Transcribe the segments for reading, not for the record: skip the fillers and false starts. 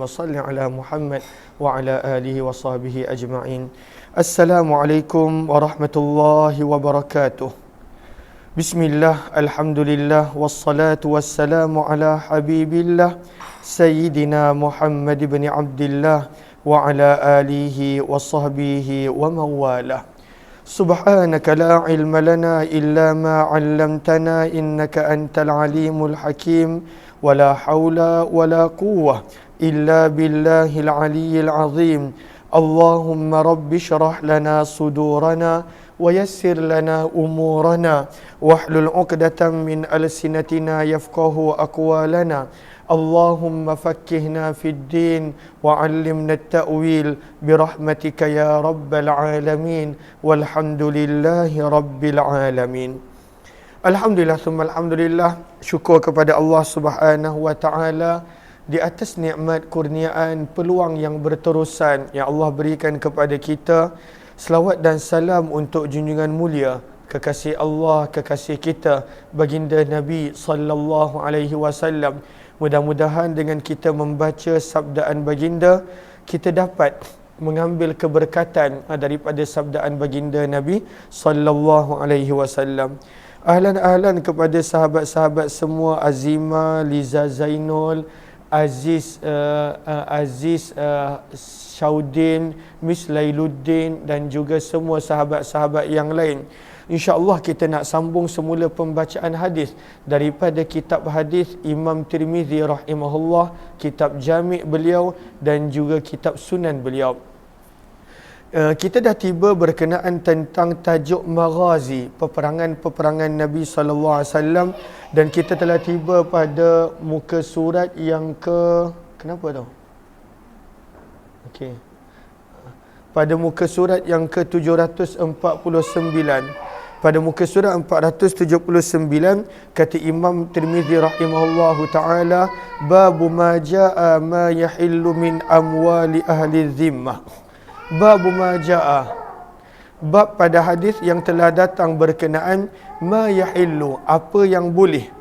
salli ala Muhammad wa ala alihi wa sahbihi ajma'in. Assalamualaikum warahmatullahi wabarakatuh. Bismillah, alhamdulillah, wassalatu wassalamu ala habibillah Sayyidina Muhammad ibn Abdillah wa ala alihi wa sahbihi wa mawalah. Subhanaka la ilma lana illa ma 'allamtana innaka antal alimul hakim wa la haula wa la quwwah illa billahil aliyyil azim. Allahumma rabbi shrah lana sudurana wa yassir lana umurana wahlul 'uqdatam min alsinatina yafqahu aqwalana. Allahumma fakkihna fid din wa 'allimna at-ta'wil birahmatika ya rabbal alamin walhamdulillahi rabbil alamin. Alhamdulillah summa alhamdulillah, syukur kepada Allah Subhanahu wa taala di atas nikmat kurniaan peluang yang berterusan yang Allah berikan kepada kita. Selawat dan salam untuk junjungan mulia kekasih Allah, kekasih kita, baginda Nabi sallallahu alaihi wasallam. Mudah-mudahan dengan kita membaca sabdaan baginda, kita dapat mengambil keberkatan daripada sabdaan baginda Nabi sallallahu alaihi wasallam. Ahlan kepada sahabat-sahabat semua, Azima, Liza Zainul, Aziz Syaudin, Miss Lailuddin dan juga semua sahabat-sahabat yang lain. InsyaAllah kita nak sambung semula pembacaan hadis daripada kitab hadis Imam Tirmizi rahimahullah, kitab jami' beliau dan juga kitab sunan beliau. Kita dah tiba berkenaan tentang tajuk maghazi, peperangan-peperangan Nabi SAW, dan kita telah tiba pada muka surat yang kenapa tau? Okey. Pada muka surat yang ke-749. Pada muka surat 479 kata Imam Tirmizi rahimahullahu taala, babu ma jaa ma yahillu min amwali ahli zimmah. Babu ma jaa, bab pada hadis yang telah datang berkenaan ma yahillu, apa yang boleh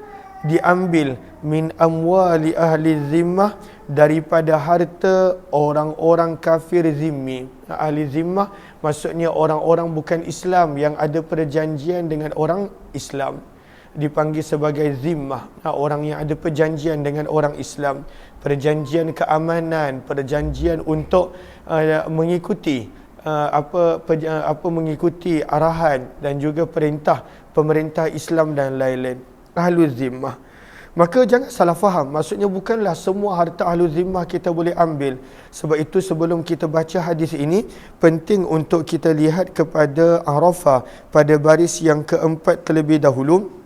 diambil, min amwali ahli zimmah, daripada harta orang-orang kafir zimmi. Ahli zimmah maksudnya orang-orang bukan Islam yang ada perjanjian dengan orang Islam, dipanggil sebagai zimmah. Orang yang ada perjanjian dengan orang Islam, perjanjian keamanan, perjanjian untuk mengikuti mengikuti arahan dan juga perintah pemerintah Islam dan lain-lain. Ahlu zimmah. Maka jangan salah faham, maksudnya bukanlah semua harta ahlu zimmah kita boleh ambil. Sebab itu sebelum kita baca hadis ini, penting untuk kita lihat kepada Arafah pada baris yang keempat terlebih dahulu.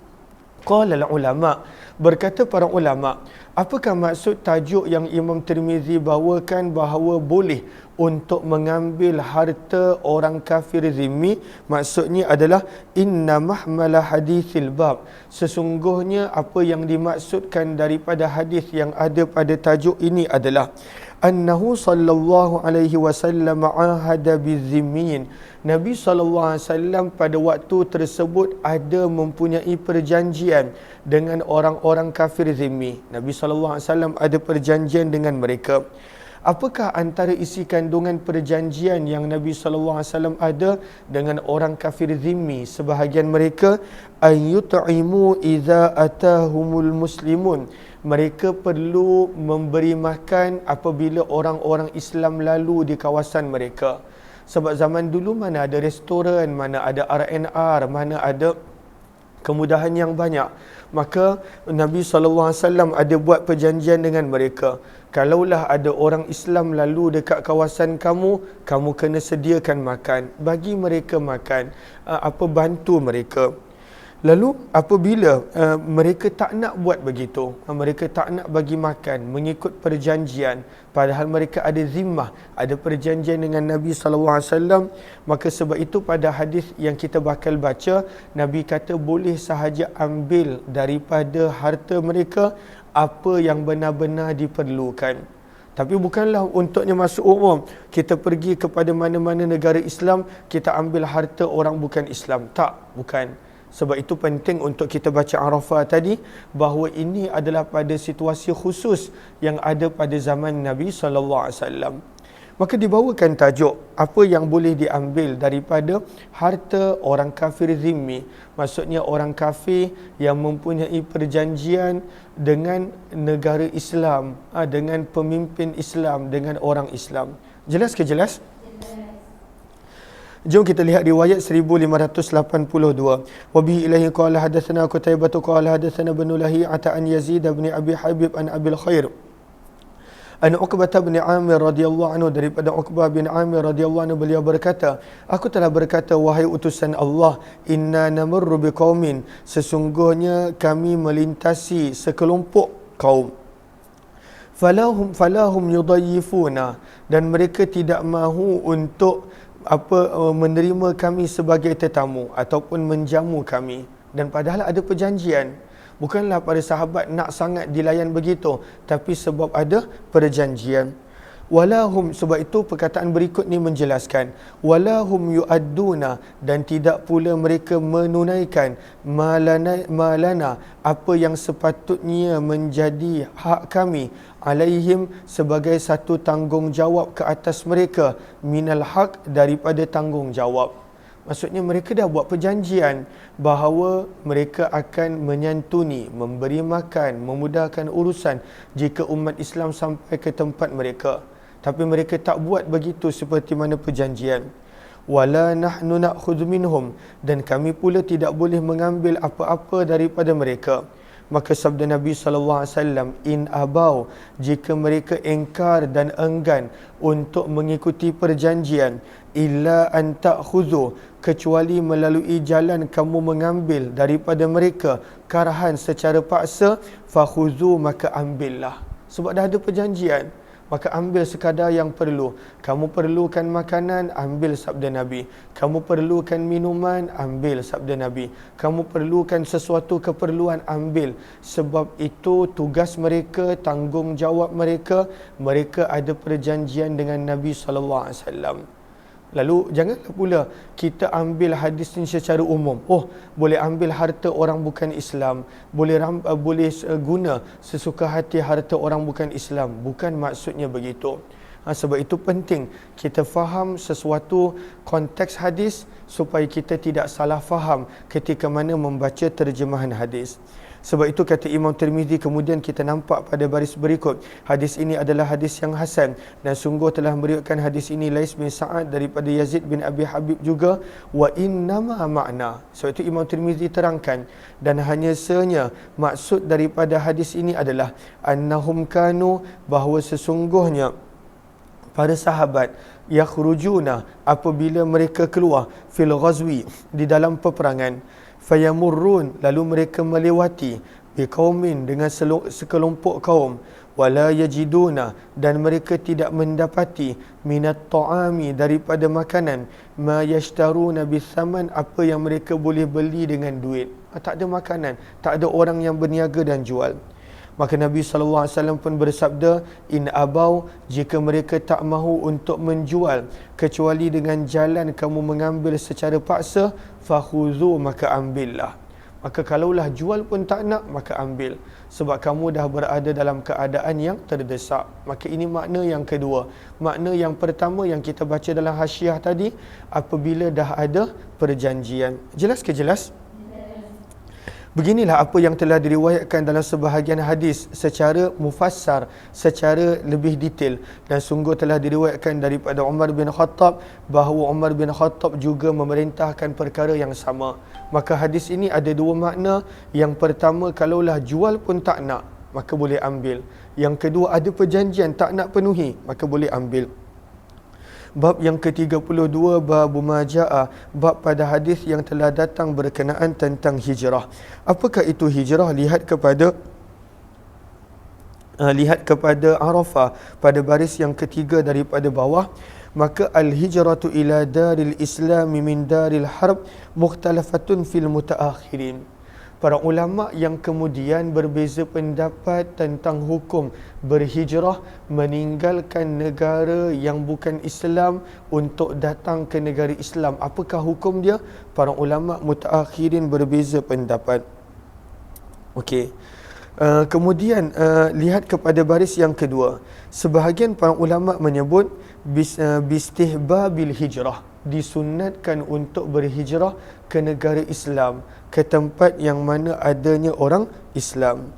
Qala ulama, berkata para ulama, apakah maksud tajuk yang Imam Tirmizi bawakan bahawa boleh untuk mengambil harta orang kafir zimmi? Maksudnya adalah inna mahmala hadithil bab, sesungguhnya apa yang dimaksudkan daripada hadis yang ada pada tajuk ini adalah annahu sallallahu alaihi wasallam ahada bizimmiyin. Nabi sallallahu alaihi wasallam pada waktu tersebut ada mempunyai perjanjian dengan orang-orang kafir zimmi. Nabi sallallahu alaihi wasallam ada perjanjian dengan mereka. Apakah antara isi kandungan perjanjian yang Nabi sallallahu alaihi wasallam ada dengan orang kafir zimmi? Sebahagian mereka ayyut'imu idza atahumul muslimun, mereka perlu memberi makan apabila orang-orang Islam lalu di kawasan mereka. Sebab zaman dulu mana ada restoran, mana ada R&R, mana ada kemudahan yang banyak. Maka Nabi SAW ada buat perjanjian dengan mereka. Kalaulah ada orang Islam lalu dekat kawasan kamu, kamu kena sediakan makan, bagi mereka makan, bantu mereka. Lalu apabila mereka tak nak buat begitu, mereka tak nak bagi makan mengikut perjanjian, padahal mereka ada zimmah, ada perjanjian dengan Nabi SAW, maka sebab itu pada hadis yang kita bakal baca, Nabi kata boleh sahaja ambil daripada harta mereka apa yang benar-benar diperlukan. Tapi bukanlah untuknya masuk umum, kita pergi kepada mana-mana negara Islam, kita ambil harta orang bukan Islam. Tak, bukan. Sebab itu penting untuk kita baca Arafah tadi, bahawa ini adalah pada situasi khusus yang ada pada zaman Nabi SAW. Maka dibawakan tajuk, apa yang boleh diambil daripada harta orang kafir zimmi. Maksudnya orang kafir yang mempunyai perjanjian dengan negara Islam, dengan pemimpin Islam, dengan orang Islam. Jelas ke jelas? Jom kita lihat riwayat 1582. Wa bihi ilaihi qala hadatsana Qutaibah qala hadatsana Ibnu Lahiyah an Yazid bin Abi Habib an Abil Khair an Uqbah bin Amir radhiyallahu anhu, daripada Uqbah bin Amir radhiyallahu anhu, beliau berkata, aku telah berkata, wahai utusan Allah, inna namurru biqaumin, sesungguhnya kami melintasi sekelompok kaum, falahum yudayyifuna, dan mereka tidak mahu untuk menerima kami sebagai tetamu ataupun menjamu kami. Dan padahal ada perjanjian. Bukanlah para sahabat nak sangat dilayan begitu, tapi sebab ada perjanjian. Walahum, sebab itu perkataan berikut ni menjelaskan, walahum yu'adduna, dan tidak pula mereka menunaikan malana, apa yang sepatutnya menjadi hak kami, alaihim, sebagai satu tanggungjawab ke atas mereka, minal haq, daripada tanggungjawab. Maksudnya mereka dah buat perjanjian bahawa mereka akan menyantuni, memberi makan, memudahkan urusan jika umat Islam sampai ke tempat mereka. Tapi mereka tak buat begitu seperti mana perjanjian. Wala nahnu na'khudhu minhum, dan kami pula tidak boleh mengambil apa-apa daripada mereka. Maka sabda Nabi SAW, in abau, jika mereka engkar dan enggan untuk mengikuti perjanjian, illa an ta'khudhu, kecuali melalui jalan kamu mengambil daripada mereka karahan secara paksa, fakhudhu, maka ambillah. Sebab dah ada perjanjian, maka ambil sekadar yang perlu. Kamu perlukan makanan, ambil sabda Nabi. Kamu perlukan minuman, ambil sabda Nabi. Kamu perlukan sesuatu keperluan, ambil. Sebab itu tugas mereka, tanggungjawab mereka. Mereka ada perjanjian dengan Nabi SAW. Lalu janganlah pula kita ambil hadis ini secara umum. Oh, boleh ambil harta orang bukan Islam, boleh guna sesuka hati harta orang bukan Islam. Bukan maksudnya begitu. Sebab itu penting kita faham sesuatu konteks hadis supaya kita tidak salah faham ketika mana membaca terjemahan hadis. Sebab itu kata Imam Tirmizi, kemudian kita nampak pada baris berikut, hadis ini adalah hadis yang hasan, dan sungguh telah meriwayatkan hadis ini Lais bin Sa'ad daripada Yazid bin Abi Habib juga, wa innama makna. Sebab itu Imam Tirmizi terangkan, dan hanya senya maksud daripada hadis ini adalah annahum kanu, bahawa sesungguhnya para sahabat yakhrujuna, apabila mereka keluar, fil ghazwi, di dalam peperangan, fayamurrun, lalu mereka melewati, biqaumin, dengan sekelompok kaum, wala yajiduna, dan mereka tidak mendapati, minat ta'ami, daripada makanan, ma yashtaruna bithaman, apa yang mereka boleh beli dengan duit. Tak ada makanan, tak ada orang yang berniaga dan jual. Maka Nabi SAW pun bersabda, in abau, jika mereka tak mahu untuk menjual kecuali dengan jalan kamu mengambil secara paksa, fakhudhu, maka ambillah. Maka kalaulah jual pun tak nak, maka ambil. Sebab kamu dah berada dalam keadaan yang terdesak. Maka ini makna yang kedua. Makna yang pertama yang kita baca dalam hasyiah tadi, apabila dah ada perjanjian. Jelas ke jelas? Beginilah apa yang telah diriwayatkan dalam sebahagian hadis secara mufassar, secara lebih detail, dan sungguh telah diriwayatkan daripada Umar bin Khattab bahawa Umar bin Khattab juga memerintahkan perkara yang sama. Maka hadis ini ada dua makna. Yang pertama, kalaulah jual pun tak nak, maka boleh ambil. Yang kedua, ada perjanjian tak nak penuhi, maka boleh ambil. Bab yang ke-32, bab maja'a, bab pada hadis yang telah datang berkenaan tentang hijrah. Apakah itu hijrah? Lihat kepada Arafah pada baris yang ketiga daripada bawah. Maka al-hijratu ila daril islam min daril harb mukhtalafatun fil mutaakhirin. para ulama yang kemudian berbeza pendapat tentang hukum berhijrah meninggalkan negara yang bukan Islam untuk datang ke negara Islam. Apakah hukum dia? Para ulama mutaakhirin berbeza pendapat. Okey. Kemudian lihat kepada baris yang kedua. Sebahagian para ulama menyebut bistihbabil hijrah, disunatkan untuk berhijrah ke negara Islam, ke tempat yang mana adanya orang Islam.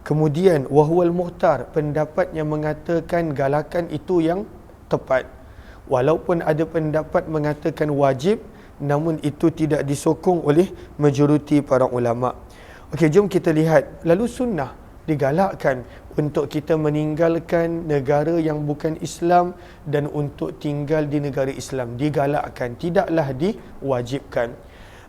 Kemudian wahwal muhtar, pendapat yang mengatakan galakan itu yang tepat. Walaupun ada pendapat mengatakan wajib, namun itu tidak disokong oleh majoriti para ulama. Okey, jom kita lihat. Lalu sunnah digalakkan untuk kita meninggalkan negara yang bukan Islam dan untuk tinggal di negara Islam. Digalakkan, tidaklah diwajibkan.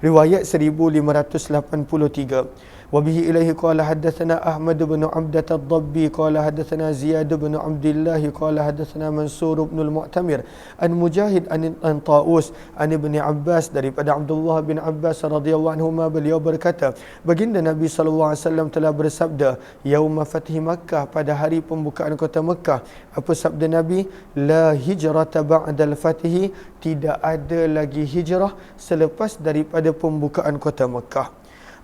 Riwayat 1583. Wabihi ilaihi qala haddatsana Ahmad bin Abdah ad-Dabbi qala haddatsana Ziyad bin Abdullah qala haddatsana Mansur bin al-Mu'tamir an Mujahid an Taus an Ibn Abbas, daripada Abdullah bin Abbas radhiyallahu anhuma, beliau berkata, baginda Nabi sallallahu alaihi wasallam telah bersabda, yauma fathi Makkah, pada hari pembukaan kota Makkah. Apa sabda Nabi? La hijrata ba'dal fathi, tidak ada lagi hijrah selepas daripada pembukaan kota Makkah.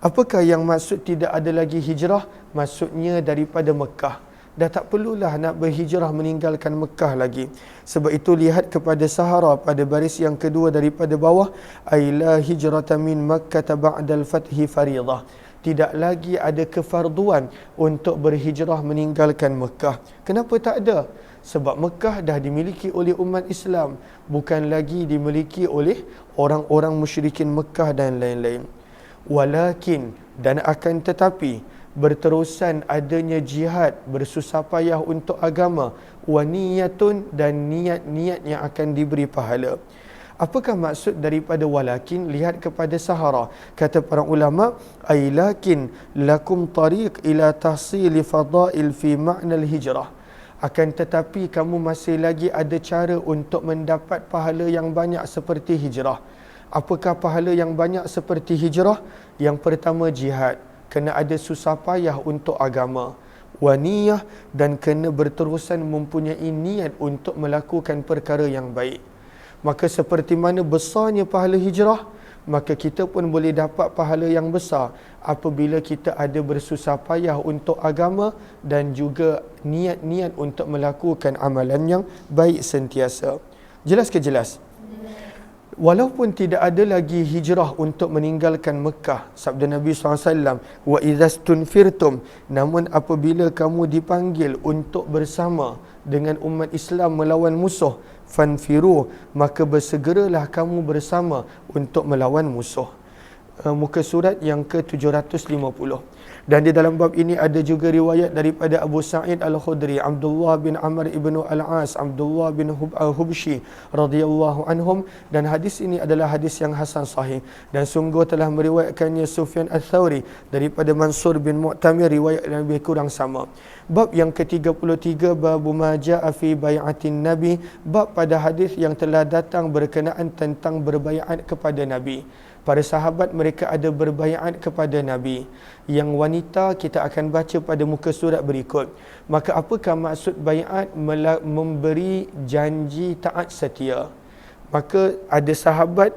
Apakah yang maksud tidak ada lagi hijrah? Maksudnya daripada Mekah. Dah tak perlulah nak berhijrah meninggalkan Mekah lagi. Sebab itu lihat kepada Sahara pada baris yang kedua daripada bawah. Aila hijrata min Makkah ba'dal fathi faridah. Tidak lagi ada kefarduan untuk berhijrah meninggalkan Mekah. Kenapa tak ada? Sebab Mekah dah dimiliki oleh umat Islam, bukan lagi dimiliki oleh orang-orang musyrikin Mekah dan lain-lain. Walakin, dan akan tetapi, berterusan adanya jihad, bersusah payah untuk agama, wa niyatun, dan niat-niat yang akan diberi pahala. Apakah maksud daripada walakin? Lihat kepada Sahara. Kata para ulama, ay lakin lakum tariq ila tahsili fadail fi ma'na al-hijrah. Akan tetapi kamu masih lagi ada cara untuk mendapat pahala yang banyak seperti hijrah. Apakah pahala yang banyak seperti hijrah? Yang pertama jihad, kena ada susah payah untuk agama. Waniyah, dan kena berterusan mempunyai niat untuk melakukan perkara yang baik. Maka seperti mana besarnya pahala hijrah, maka kita pun boleh dapat pahala yang besar apabila kita ada bersusah payah untuk agama dan juga niat-niat untuk melakukan amalan yang baik sentiasa. Jelas ke jelas? Walaupun tidak ada lagi hijrah untuk meninggalkan Mekah, sabda Nabi SAW, wa idhastunfirtum, namun apabila kamu dipanggil untuk bersama dengan umat Islam melawan musuh, fanfiru, maka bersegeralah kamu bersama untuk melawan musuh. Muka surat yang ke-750. Dan di dalam bab ini ada juga riwayat daripada Abu Sa'id Al-Khudri, Abdullah bin Amr ibn Al-As, Abdullah bin Hubshi radhiyallahu anhum, dan hadis ini adalah hadis yang hasan sahih, dan sungguh telah meriwayatkannya Sufyan Ats-Tsauri daripada Mansur bin Mu'tamir, riwayat yang lebih kurang sama. Bab yang ke-33, bab ma jaa fi bai'atin Nabi, bab pada hadis yang telah datang berkenaan tentang berbaiat kepada Nabi. Para sahabat mereka ada berbaiat kepada Nabi. Yang wanita kita akan baca pada muka surat berikut. Maka apakah maksud baiat? Memberi janji taat setia. Maka ada sahabat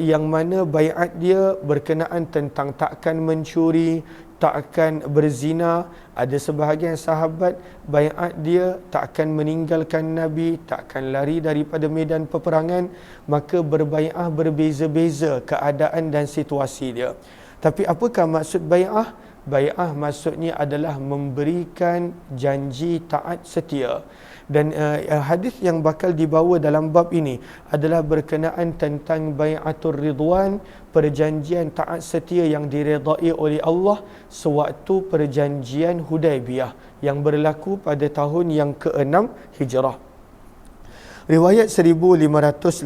yang mana baiat dia berkenaan tentang takkan mencuri, takkan berzina. Ada sebahagian sahabat baiat dia takkan meninggalkan Nabi, takkan lari daripada medan peperangan. Maka berbaiat berbeza-beza keadaan dan situasi dia. Tapi apakah maksud baiat? Baiat maksudnya adalah memberikan janji taat setia. Dan hadis yang bakal dibawa dalam bab ini adalah berkenaan tentang bai'atul ridwan, perjanjian taat setia yang diredai oleh Allah sewaktu perjanjian Hudaibiyah yang berlaku pada tahun yang ke-6 Hijrah. Riwayat 1584.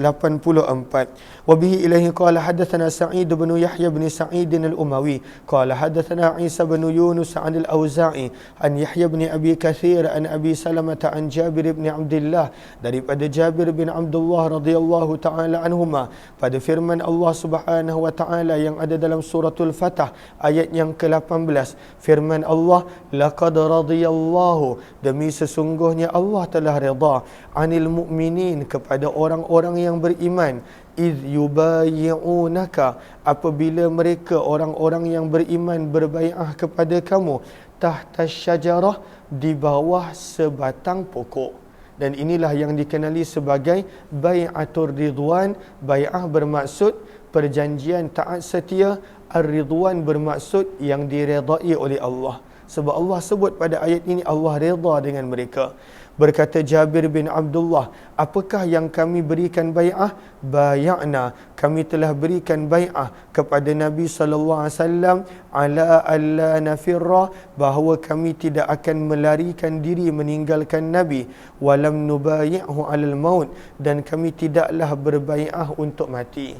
Wa bihi ilaihi qala hadatsana Sa'id bin Yahya bin Sa'id al-Umawi qala hadatsana Isa bin Yunus an al-Auza'i an Yahya bin Abi Katsir an Abi Salamah an Jabir bin Abdullah, daripada Jabir bin Abdullah radhiyallahu taala anhuma, pada firman Allah Subhanahu wa taala yang ada dalam suratul Fatah ayat yang ke-18. Firman Allah, laqad radhiyallahu, demi sesungguhnya Allah telah redha, anil mu'minin, kepada orang-orang yang beriman, iz yubayyi'unaka, apabila mereka orang-orang yang beriman berbai'ah kepada kamu, tahta syajarah, di bawah sebatang pokok. Dan inilah yang dikenali sebagai bai'atur ridwan. Bai'ah bermaksud perjanjian taat setia, ar-ridwan bermaksud yang diredai oleh Allah. Sebab Allah sebut pada ayat ini Allah redha dengan mereka. Berkata Jabir bin Abdullah, apakah yang kami berikan bai'ah? Bay'na, kami telah berikan bai'ah kepada Nabi sallallahu alaihi wasallam ala alla nafirra, bahawa kami tidak akan melarikan diri meninggalkan Nabi, walam nubayyi'hu alal maut, dan kami tidaklah berbai'ah untuk mati.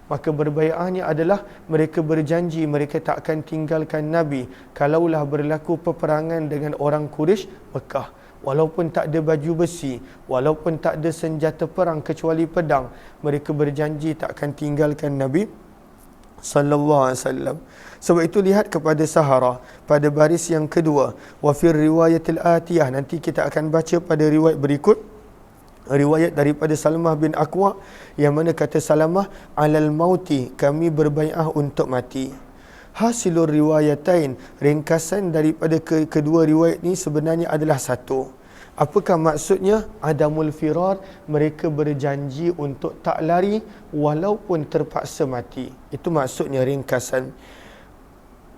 Maka berbai'ahnya adalah mereka berjanji mereka tak akan tinggalkan Nabi kalaulah berlaku peperangan dengan orang Quraisy Mekah. Walaupun tak ada baju besi, walaupun tak ada senjata perang kecuali pedang, mereka berjanji tak akan tinggalkan Nabi sallallahu alaihi wasallam. Sebab itu lihat kepada Sahara pada baris yang kedua. Wa fi riwayatil atiyah, nanti kita akan baca pada riwayat berikut. Riwayat daripada Salamah bin Aqwa yang mana kata Salamah, alal mauti, kami berbai'ah untuk mati. Hasilul riwayatain, ringkasan daripada kedua riwayat ini sebenarnya adalah satu. Apakah maksudnya? Adamul firar, mereka berjanji untuk tak lari walaupun terpaksa mati. Itu maksudnya ringkasan.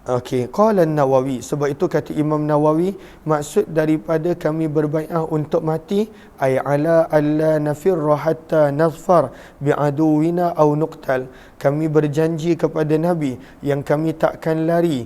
Okey, qala an-Nawawi, sebab itu kata Imam Nawawi, maksud daripada kami berbai'ah untuk mati ay ala alla nafirra hatta nazfar bi'aduwina aw nuqtal, kami berjanji kepada Nabi yang kami takkan lari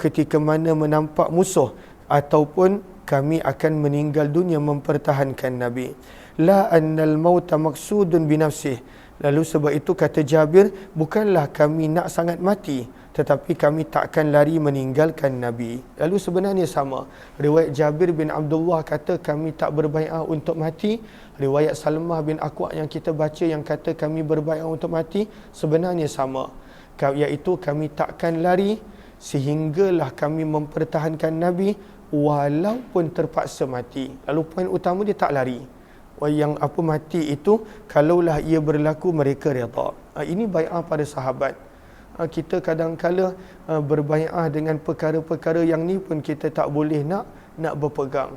ketika mana menampak musuh ataupun kami akan meninggal dunia mempertahankan Nabi. La annal mauta maqsudun binafsih, lalu sebab itu kata Jabir, bukanlah kami nak sangat mati, tetapi kami takkan lari meninggalkan Nabi. Lalu sebenarnya sama. Riwayat Jabir bin Abdullah kata kami tak berbai'ah untuk mati. Riwayat Salamah bin Aqwa yang kita baca yang kata kami berbai'ah untuk mati, sebenarnya sama. Iaitu kami takkan lari sehinggalah kami mempertahankan Nabi walaupun terpaksa mati. Lalu poin utama dia tak lari. Yang apa mati itu kalaulah ia berlaku mereka redha. Ini bai'ah pada sahabat. Kita kadang-kala berbai'ah dengan perkara-perkara yang ni pun kita tak boleh nak berpegang.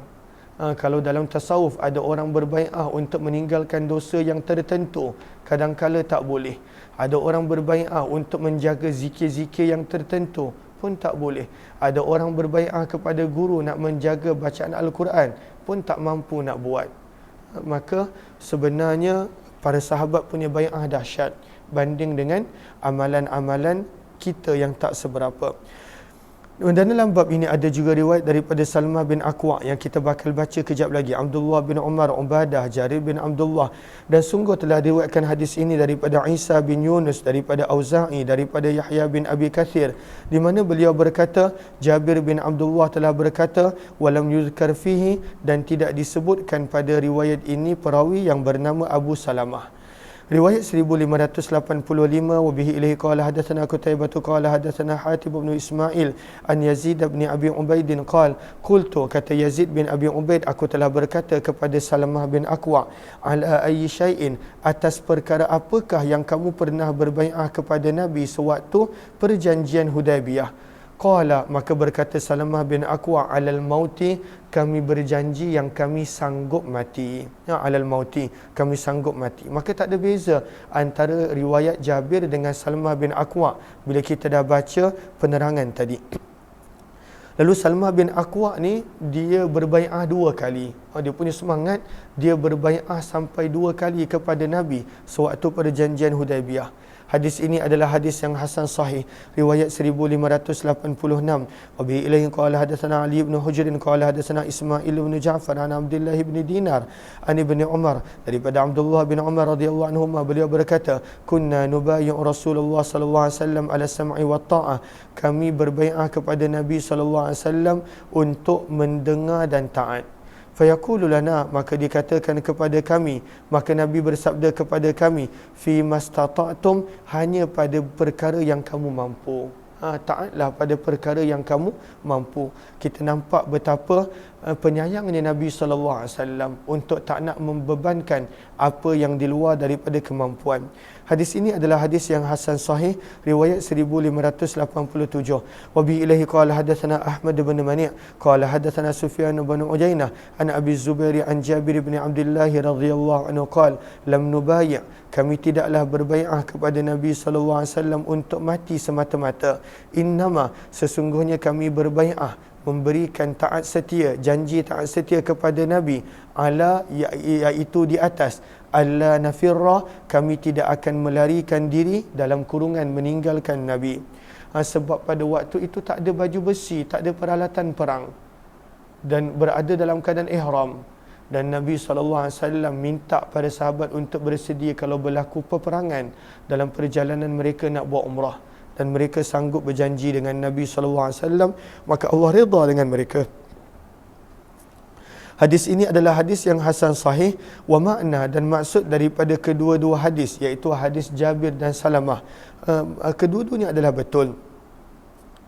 Kalau dalam tasawuf ada orang berbai'ah untuk meninggalkan dosa yang tertentu, kadang-kala tak boleh. Ada orang berbai'ah untuk menjaga zikir-zikir yang tertentu, pun tak boleh. Ada orang berbai'ah kepada guru nak menjaga bacaan Al-Quran, pun tak mampu nak buat. Maka sebenarnya para sahabat punya bai'ah dahsyat banding dengan amalan-amalan kita yang tak seberapa. Dan dalam bab ini ada juga riwayat daripada Salamah bin Aqwa yang kita bakal baca kejap lagi. Abdullah bin Umar, Ubadah, Jarir bin Abdullah, dan sungguh telah diriwayatkan hadis ini daripada Isa bin Yunus, daripada Auza'i, daripada Yahya bin Abi Katsir, di mana beliau berkata, Jabir bin Abdullah telah berkata, walam yuzkar fihi, dan tidak disebutkan pada riwayat ini perawi yang bernama Abu Salamah. Riwayat 1585, wa bihi ilaihi qala hadatsana Qutaibah qala hadatsana Hatib bin Ismail an Yazid bin Abi Ubaid qala qultu, kata Yazid bin Abi Ubaid, aku telah berkata kepada Salamah bin Aqwa, ala ayyi syai'in, atas perkara apakah yang kamu pernah berbai'ah kepada Nabi sewaktu perjanjian Hudaibiyah? Qala, maka berkata Salamah bin Aqwa, alal mauti, kami berjanji yang kami sanggup mati. Alal mauti, kami sanggup mati. Maka tak ada beza antara riwayat Jabir dengan Salamah bin Aqwa bila kita dah baca penerangan tadi. Lalu Salamah bin Aqwa ni dia berbai'ah 2 kali. Dia punya semangat, dia berbai'ah sampai 2 kali kepada Nabi sewaktu perjanjian Hudaibiyah. Hadis ini adalah hadis yang hasan sahih, riwayat 1586. Wa bi ilaihi qala hadatsana Ali bin Hujr qala hadatsana Ismail bin Ja'far an Abdullah bin Dinar an Ibnu Umar, daripada Abdullah bin Umar radhiyallahu anhuma, beliau berkata, kunna nubayyi'u Rasulullah sallallahu alaihi wasallam ala sam'i wa ta'ah. Kami berbai'ah kepada Nabi sallallahu alaihi wasallam untuk mendengar dan taat. Fayaqulu lana, maka dikatakan kepada kami, maka Nabi bersabda kepada kami, fi mastata'tum, hanya pada perkara yang kamu mampu. Taatlah pada perkara yang kamu mampu. Kita nampak betapa penyayangnya Nabi SAW untuk tak nak membebankan apa yang di luar daripada kemampuan. Hadis ini adalah hadis yang hasan sahih, riwayat 1587. Wa bi ilaihi qala hadatsana Ahmad bin Mani' qala hadatsana Sufyan bin Ujainah an Abi Zubair an Jabir bin Abdullah radhiyallahu anhu qala lam nubayyi', kami tidaklah berbai'ah kepada Nabi sallallahu alaihi wasallam untuk mati semata-mata. Innama, sesungguhnya kami berbai'ah, memberikan taat setia, janji taat setia kepada Nabi, ala, iaitu di atas, alla nafirra, kami tidak akan melarikan diri, dalam kurungan meninggalkan Nabi. Sebab pada waktu itu tak ada baju besi, tak ada peralatan perang, dan berada dalam keadaan ihram. Dan Nabi SAW minta pada sahabat untuk bersedia kalau berlaku peperangan dalam perjalanan mereka nak buat umrah, dan mereka sanggup berjanji dengan Nabi SAW, maka Allah redha dengan mereka. Hadis ini adalah hadis yang hasan sahih, wa makna, dan maksud daripada kedua-dua hadis, iaitu hadis Jabir dan Salamah, kedua-duanya adalah betul.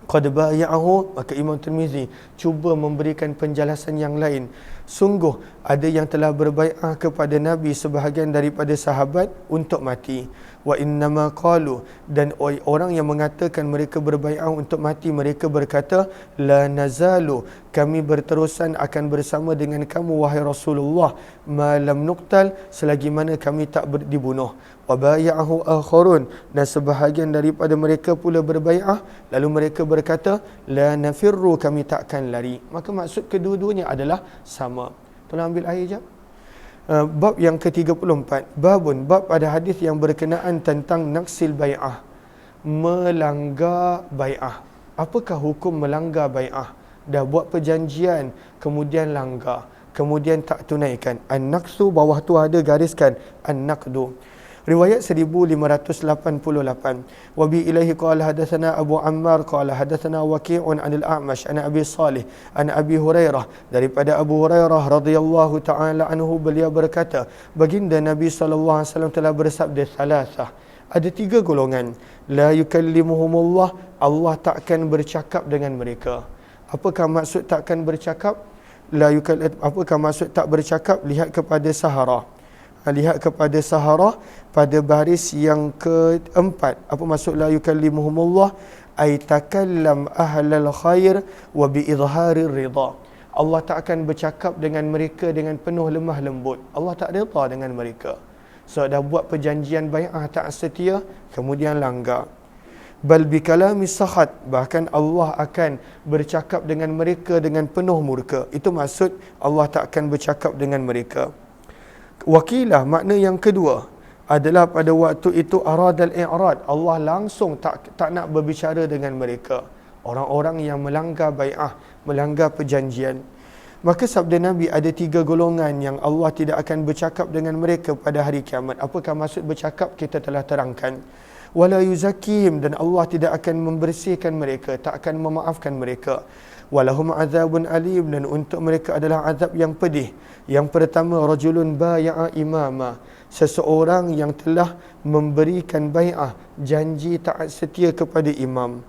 Qad baya'ahu, maka Imam Tirmizi cuba memberikan penjelasan yang lain. Sungguh ada yang telah berbai'ah kepada Nabi sebahagian daripada sahabat untuk mati. Wa innama qalu, dan orang yang mengatakan mereka berbai'ah untuk mati, mereka berkata, la nazalu, kami berterusan akan bersama dengan kamu wahai Rasulullah, ma lam nuqtal, selagi mana kami tak dibunuh. Wa baya'ahu akharun, dan sebahagian daripada mereka pula berbai'ah, lalu mereka berkata, la nafirru, kami takkan lari. Maka maksud kedua-duanya adalah sama. Tolong ambil air jap. Bab yang ke-34, babun, bab pada hadis yang berkenaan tentang naksil bai'ah, melanggar bai'ah. Apakah hukum melanggar bai'ah? Dah buat perjanjian, kemudian langgar, kemudian tak tunaikan. An-naqsu, bawah tu ada gariskan an-naqdu. Riwayat 1588. Wa bi ilaihi qala hadatsana Abu Ammar qala hadatsana Waqi'un 'anil A'mash an Abi Salih an Abi Hurairah, daripada Abu Hurairah radhiyallahu taala anhu, beliau berkata, baginda Nabi sallallahu alaihi wasallam telah bersabda, salasah, ada 3 golongan, la yukallimuhumullah, Allah takkan bercakap dengan mereka. Apakah maksud takkan bercakap? Apakah maksud tak bercakap? Lihat kepada Sahara. Lihat kepada Sahara pada baris yang keempat. Apa maksud la yukallimuhumullah? Ay takallam ahlal khair wa bi izharir ridha. Allah tak akan bercakap dengan mereka dengan penuh lemah lembut. Allah tak redha dengan mereka. So dah buat perjanjian bai'ah tak setia, kemudian langgar. Bal bi kalami sakhat, bahkan Allah akan bercakap dengan mereka dengan penuh murka. Itu maksud Allah tak akan bercakap dengan mereka. Wakilah, makna yang kedua adalah pada waktu itu aradal i'rad, Allah langsung tak nak berbicara dengan mereka, orang-orang yang melanggar bai'ah, melanggar perjanjian. Maka sabda Nabi, ada 3 golongan yang Allah tidak akan bercakap dengan mereka pada hari kiamat. Apakah maksud bercakap? Kita telah terangkan. Wala yuzakkihim, dan Allah tidak akan membersihkan mereka, tak akan memaafkan mereka. Walahum azabun alim, dan untuk mereka adalah azab yang pedih. Yang pertama, rajulun baya'a imama, seseorang yang telah memberikan bai'ah, janji taat setia kepada imam.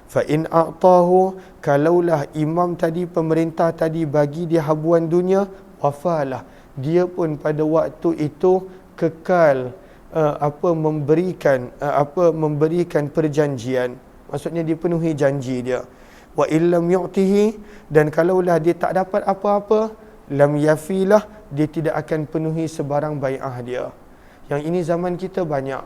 Fa in a'tahu, kalaulah imam tadi, pemerintah tadi bagi dia habuan dunia, wafalah, dia pun pada waktu itu kekal memberikan perjanjian. Maksudnya dia penuhi janji dia. Wa illam yu'tihi, dan kalaulah dia tak dapat apa-apa, lam yafilah, dia tidak akan penuhi sebarang bai'ah dia. Yang ini zaman kita banyak.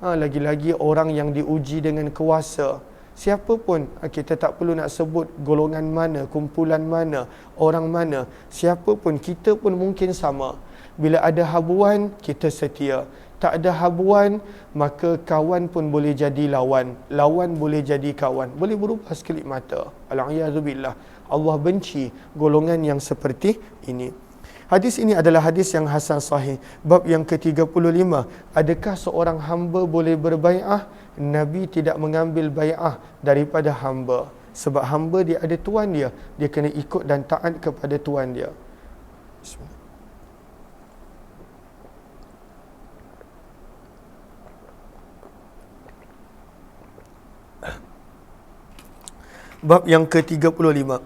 Lagi-lagi orang yang diuji dengan kuasa, Siapa pun, kita tak perlu nak sebut golongan mana, kumpulan mana, orang mana. Siapa pun, kita pun mungkin sama. Bila ada habuan, kita setia. Tak ada habuan, maka kawan pun boleh jadi lawan. Lawan boleh jadi kawan. Boleh berubah sekelip mata. Al-'iyadzubillah. Allah benci golongan yang seperti ini. Hadis ini adalah hadis yang hasan sahih. Bab yang ke-35. Adakah seorang hamba boleh berbai'ah? Nabi tidak mengambil bai'ah daripada hamba. Sebab hamba dia ada tuan dia. Dia kena ikut dan taat kepada tuan dia. Bismillah. Bab yang ke-35.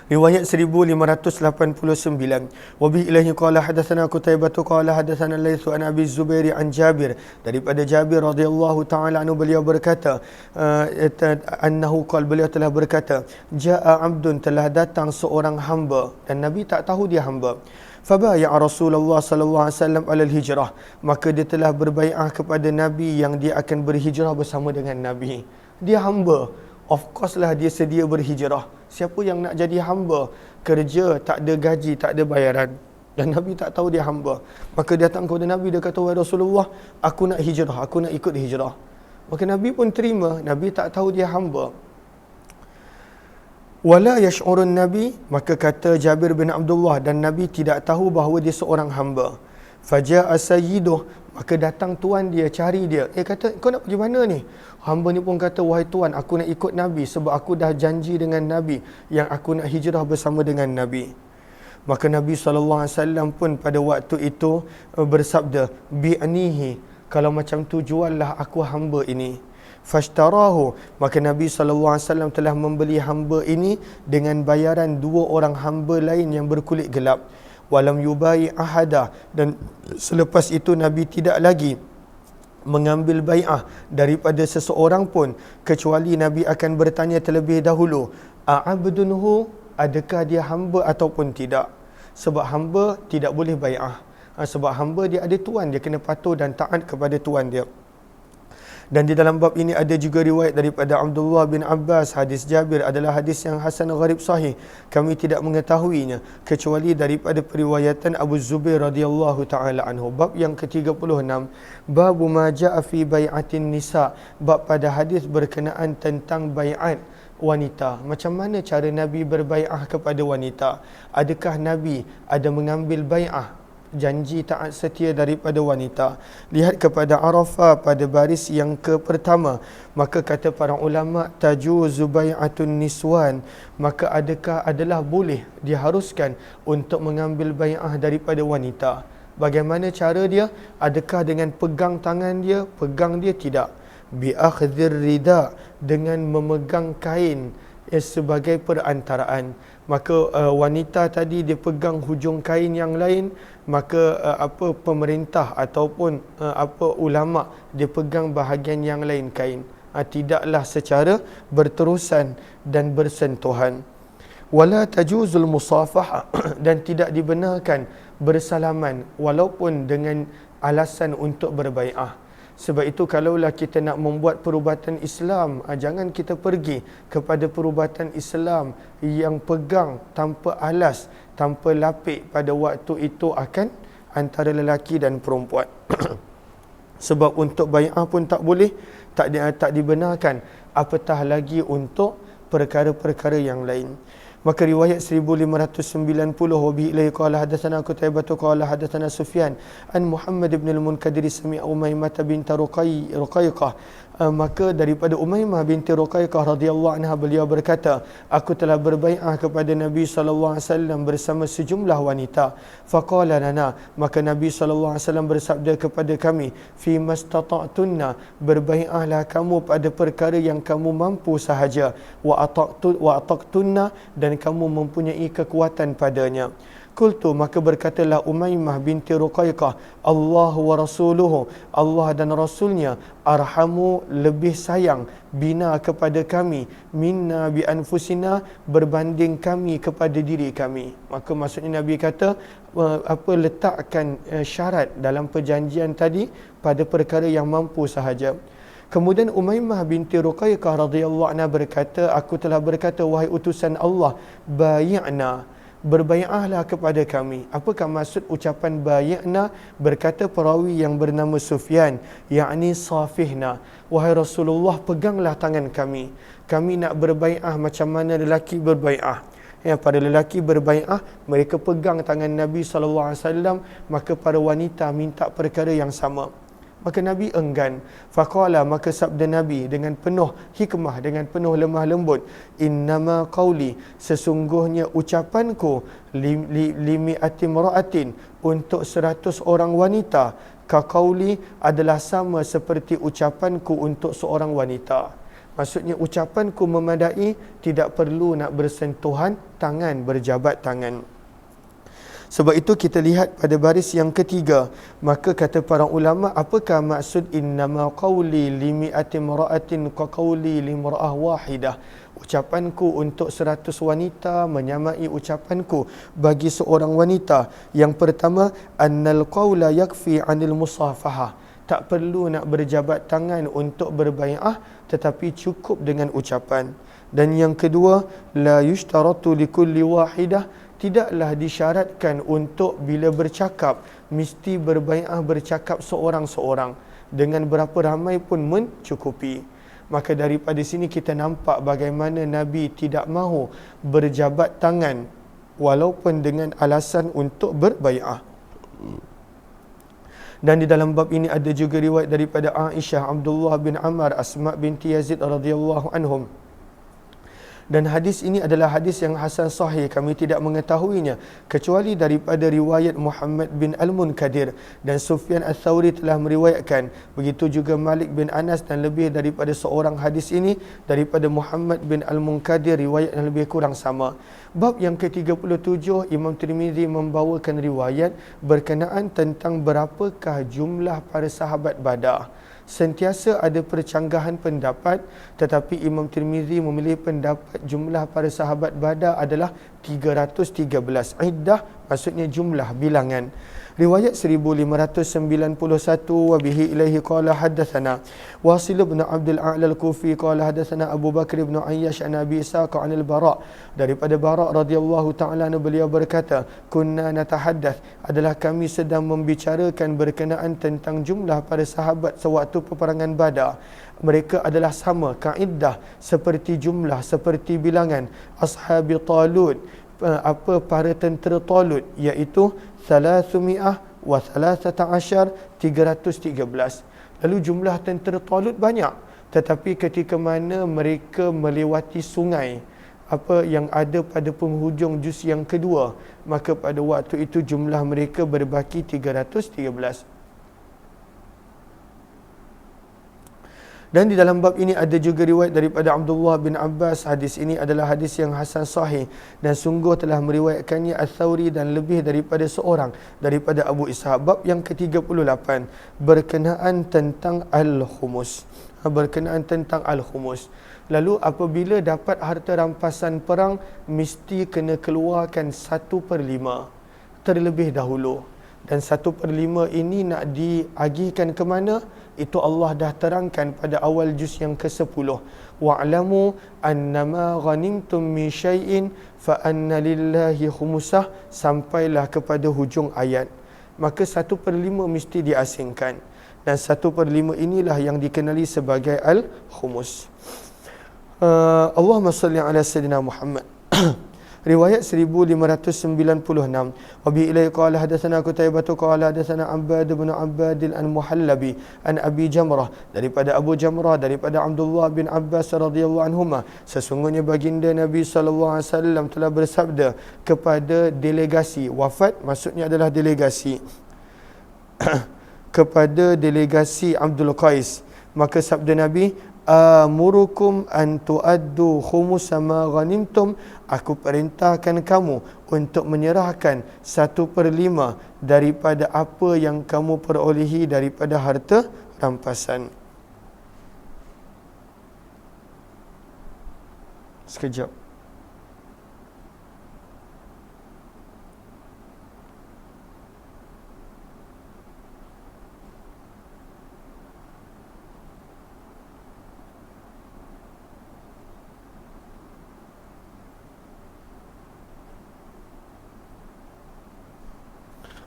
Riwayat 1589. Wa bi ilahi qala hadatsana Qutaibah qala hadatsana Laits an Abi Zubair an Jabir, daripada Jabir radhiyallahu taala anhu, beliau berkata annahu qala, beliau telah berkata, jaa abdun, telah datang seorang hamba dan Nabi tak tahu dia hamba. Fabaya Rasulullah sallallahu alaihi wasallam alal hijrah, maka dia telah berbai'ah kepada Nabi yang dia akan berhijrah bersama dengan Nabi. Dia hamba, of course lah dia sedia berhijrah. Siapa yang nak jadi hamba, kerja tak ada gaji, tak ada bayaran, dan Nabi tak tahu dia hamba, maka dia datang kepada Nabi, dia kata, wahai Rasulullah, aku nak hijrah, aku nak ikut hijrah. Maka Nabi pun terima. Nabi tak tahu dia hamba. Wala yash'urun Nabi, maka kata Jabir bin Abdullah, dan Nabi tidak tahu bahawa dia seorang hamba. Faja'a sayyiduh, maka datang tuan dia, cari dia. Kata, kau nak pergi mana ni? Hamba ni pun kata, wahai tuan, aku nak ikut Nabi sebab aku dah janji dengan Nabi yang aku nak hijrah bersama dengan Nabi. Maka Nabi SAW pun pada waktu itu bersabda, bi'nihi, kalau macam tu juallah aku hamba ini. Fashtarahu, maka Nabi SAW telah membeli hamba ini dengan bayaran 2 orang hamba lain yang berkulit gelap. Walam yubai ahada, dan selepas itu Nabi tidak lagi mengambil bai'ah daripada seseorang pun, kecuali Nabi akan bertanya terlebih dahulu, a'abdunhu, adakah dia hamba ataupun tidak. Sebab hamba tidak boleh bai'ah. Sebab hamba dia ada tuan, dia kena patuh dan taat kepada tuan dia. Dan di dalam bab ini ada juga riwayat daripada Abdullah bin Abbas. Hadis Jabir adalah hadis yang hasan gharib sahih. Kami tidak mengetahuinya kecuali daripada periwayatan Abu Zubair radhiyallahu taala anhu. Bab yang ke-36. Bab ma jaa fi bai'atin nisa. Bab pada hadis berkenaan tentang bai'at wanita. Macam mana cara Nabi berbai'ah kepada wanita? Adakah Nabi ada mengambil bai'ah, janji taat setia daripada wanita? Lihat kepada Arafah pada baris yang ke-pertama, maka kata para ulama, tajuzu bai'atun niswan, maka adakah adalah boleh, diharuskan untuk mengambil bai'ah daripada wanita. Bagaimana cara dia? Adakah dengan pegang tangan dia, pegang dia? Tidak. Bi akhdhir rida, dengan memegang kain sebagai perantaraan. Maka wanita tadi dia pegang hujung kain yang lain, maka pemerintah ataupun ulama dia pegang bahagian yang lain kain. Tidaklah secara berterusan dan bersentuhan. Wala tajuzul musafahah, dan tidak dibenarkan bersalaman walaupun dengan alasan untuk berbai'ah. Sebab itu kalaulah kita nak membuat perubatan Islam, jangan kita pergi kepada perubatan Islam yang pegang tanpa alas, tanpa lapik. Pada waktu itu akan antara lelaki dan perempuan. Sebab untuk bai'ah pun tak boleh, tak dibenarkan, apatah lagi untuk perkara-perkara yang lain. Maka riwayat 1590, wa bihi ilaihi qala hadatsana Qutaibah qala hadatsana Sufyan an Muhammad ibn al-Munkadir sami'a Umaymah bint Ruqayqah. Maka daripada Umaymah binti Ruqayqah radhiyallahu anha, beliau berkata, aku telah berbai'ah kepada Nabi SAW bersama sejumlah wanita. Faqala lana, maka Nabi SAW bersabda kepada kami, fi mastata'tunna, berbai'ahlah kamu pada perkara yang kamu mampu sahaja, wa ataqtunna, dan kamu mempunyai kekuatan padanya. Qultu, maka berkatalah Umaymah binti Ruqayqah, Allah wa rasuluhu, Allah dan Rasulnya, arhamu, lebih sayang, bina kepada kami, minna bi anfusina, berbanding kami kepada diri kami. Maka maksudnya Nabi kata, letakkan syarat dalam perjanjian tadi pada perkara yang mampu sahaja. Kemudian Umaymah binti Ruqayyah radhiyallahu anha berkata, aku telah berkata, wahai utusan Allah, bayi'na, berbai'ahlah kepada kami. Apakah maksud ucapan bayi'na? Berkata perawi yang bernama Sufyan, yakni safihna, wahai Rasulullah, peganglah tangan kami. Kami nak berbai'ah macam mana lelaki berbai'ah. Ya, para lelaki berbai'ah, mereka pegang tangan Nabi SAW, maka para wanita minta perkara yang sama. Maka Nabi enggan. Faqala, maka sabda Nabi dengan penuh hikmah, dengan penuh lemah lembut, innama qawli, sesungguhnya ucapanku, limi'ati mra'atin, untuk 100 orang wanita, ka qawli, adalah sama seperti ucapanku untuk seorang wanita. Maksudnya ucapanku memadai, tidak perlu nak bersentuhan tangan, berjabat tangan. Sebab itu kita lihat pada baris yang ketiga, maka kata para ulama, apakah maksud innama qawli limi'ati mra'atin ka qawli limra'ah wahidah? Ucapanku untuk 100 wanita menyamai ucapanku bagi seorang wanita. Yang pertama, annal qawla yakfi 'anil musafahah. Tak perlu nak berjabat tangan untuk berbai'ah, tetapi cukup dengan ucapan. Dan yang kedua, la yushtaratu likulli wahidah, tidaklah disyaratkan untuk bila bercakap mesti berbai'ah bercakap seorang-seorang, dengan berapa ramai pun mencukupi. Maka daripada sini kita nampak bagaimana Nabi tidak mahu berjabat tangan walaupun dengan alasan untuk berbai'ah. Dan di dalam bab ini ada juga riwayat daripada Aisyah, Abdullah bin Ammar, Asma binti Yazid radhiyallahu anhum. Dan hadis ini adalah hadis yang hasan sahih, kami tidak mengetahuinya kecuali daripada riwayat Muhammad bin Al-Munkadir, dan Sufyan Ats-Tsauri telah meriwayatkan, begitu juga Malik bin Anas, dan lebih daripada seorang hadis ini daripada Muhammad bin Al-Munkadir, riwayat yang lebih kurang sama. Bab yang ke-37, Imam Tirmizi membawakan riwayat berkenaan tentang berapakah jumlah para sahabat Badar. Sentiasa ada percanggahan pendapat, tetapi Imam Tirmizi memilih pendapat jumlah para sahabat Badar adalah 313. Iddah maksudnya jumlah, bilangan. Riwayat 1591, wa bihi ilaihi qala haddatsana Wasil bin Abdul A'la al-Kufi qala haddatsana Abu Bakr bin Ayyash an Abi Sa'q an al-Bara', daripada Bara' radhiyallahu ta'ala anhu, beliau berkata, kunna natahaddath, adalah kami sedang membicarakan berkenaan tentang jumlah para sahabat sewaktu peperangan Badar. Mereka adalah sama, kaedah, seperti jumlah, seperti bilangan ashabi Talut, para tentera Talut, iaitu 313. Lalu jumlah tentera Talut banyak, tetapi ketika mana mereka melewati sungai yang ada pada penghujung juz yang kedua, maka pada waktu itu jumlah mereka berbaki 313. Dan di dalam bab ini ada juga riwayat daripada Abdullah bin Abbas. Hadis ini adalah hadis yang hasan sahih, dan sungguh telah meriwayatkannya Ats-Tsauri dan lebih daripada seorang daripada Abu Ishaq. Bab yang ke-38 berkenaan tentang al-khumus. Berkenaan tentang al-khumus. Lalu apabila dapat harta rampasan perang, mesti kena keluarkan 1/5 terlebih dahulu. Dan 1/5 ini nak diagihkan ke mana? Itu Allah dah terangkan pada awal juz yang ke-10. Wa'lamu annama ghanimtum min syai'in fa anna lillahi khumusah, sampailah kepada hujung ayat. Maka 1/5 mesti diasingkan. Dan 1/5 inilah yang dikenali sebagai al-khumus. Allahumma salli ala Sayyidina Muhammad. Riwayat 1596. Wa bi ilaihi qala hadatsana Qutaibah qala hadatsana Abbad bin Abbad al-Muhallabi an Abi Jamrah, daripada Abu Jamrah, daripada Abdullah bin Abbas radhiyallahu anhuma, sesungguhnya baginda Nabi sallallahu alaihi wasallam telah bersabda kepada delegasi, wafat maksudnya adalah delegasi kepada delegasi Abdul Qais, maka sabda Nabi, amurukum an tuaddu khumusa ma ghanimtum, aku perintahkan kamu untuk menyerahkan 1/5 daripada apa yang kamu perolehi daripada harta rampasan. Sekejap.